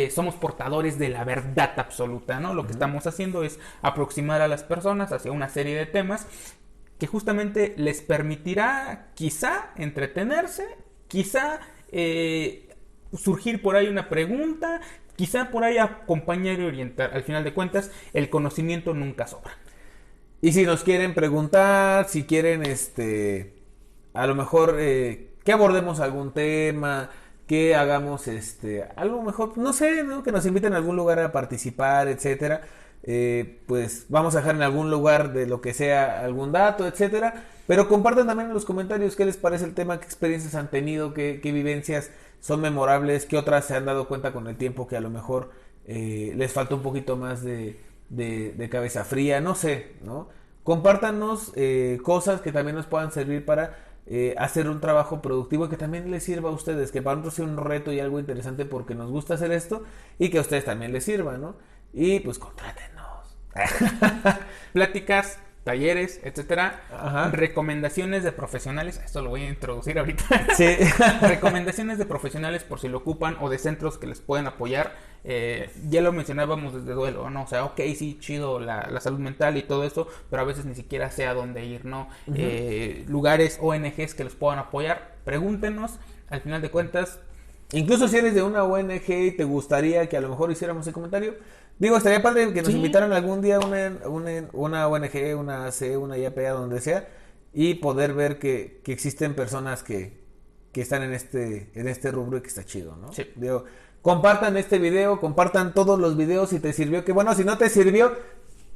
A: somos portadores de la verdad absoluta, ¿no? Lo que estamos haciendo es aproximar a las personas hacia una serie de temas que justamente les permitirá quizá entretenerse, quizá surgir por ahí una pregunta, quizá por ahí acompañar y orientar. Al final de cuentas, el conocimiento nunca sobra.
B: Y si nos quieren preguntar, si quieren a lo mejor que abordemos algún tema, que hagamos algo mejor, no sé, ¿no? Que nos inviten a algún lugar a participar, etcétera. Pues vamos a dejar en algún lugar de lo que sea algún dato, etcétera. Pero compartan también en los comentarios qué les parece el tema, qué experiencias han tenido, qué vivencias son memorables, qué otras se han dado cuenta con el tiempo que a lo mejor les falta un poquito más de cabeza fría, no sé, ¿no? Compártanos cosas que también nos puedan servir para hacer un trabajo productivo, que también les sirva a ustedes, que para nosotros sea un reto y algo interesante porque nos gusta hacer esto, y que a ustedes también les sirva, ¿no? Y pues contrátenos.
A: Pláticas, talleres, etcétera.
B: Ajá.
A: Recomendaciones de profesionales, esto lo voy a introducir ahorita.
B: Sí.
A: Recomendaciones de profesionales por si lo ocupan, o de centros que les pueden apoyar. Ya lo mencionábamos desde duelo, ¿no? O sea, ok, sí, chido la salud mental y todo eso, pero a veces ni siquiera sé a dónde ir, ¿no? Lugares, ONGs que les puedan apoyar, pregúntenos. Al final de cuentas,
B: incluso si eres de una ONG y te gustaría que a lo mejor hiciéramos el comentario, digo, estaría padre que nos invitaran algún día una ONG, una AC, una IAPA, donde sea, y poder ver que existen personas que están en este rubro y que está chido, ¿no?
A: Sí.
B: Digo, compartan este video, compartan todos los videos si te sirvió, que bueno, si no te sirvió,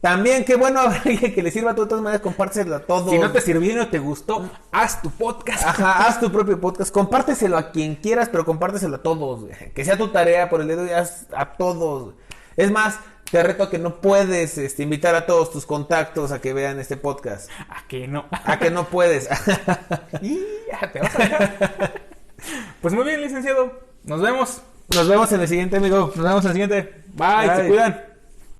B: también qué bueno que le sirva a todas maneras, compárteselo a todos.
A: Si no te sirvió y no te gustó, haz tu podcast.
B: Ajá, haz tu propio podcast, compárteselo a quien quieras, pero compárteselo a todos, que sea tu tarea por el dedo, y haz a todos. Es más, te reto a que no puedes invitar a todos tus contactos a que vean este podcast.
A: ¿A que no?
B: A que no puedes.
A: Y ya te vas a dejar. Pues muy bien, licenciado. Nos vemos.
B: Nos vemos en el siguiente, amigo.
A: Nos vemos en el siguiente. Bye. Se cuidan.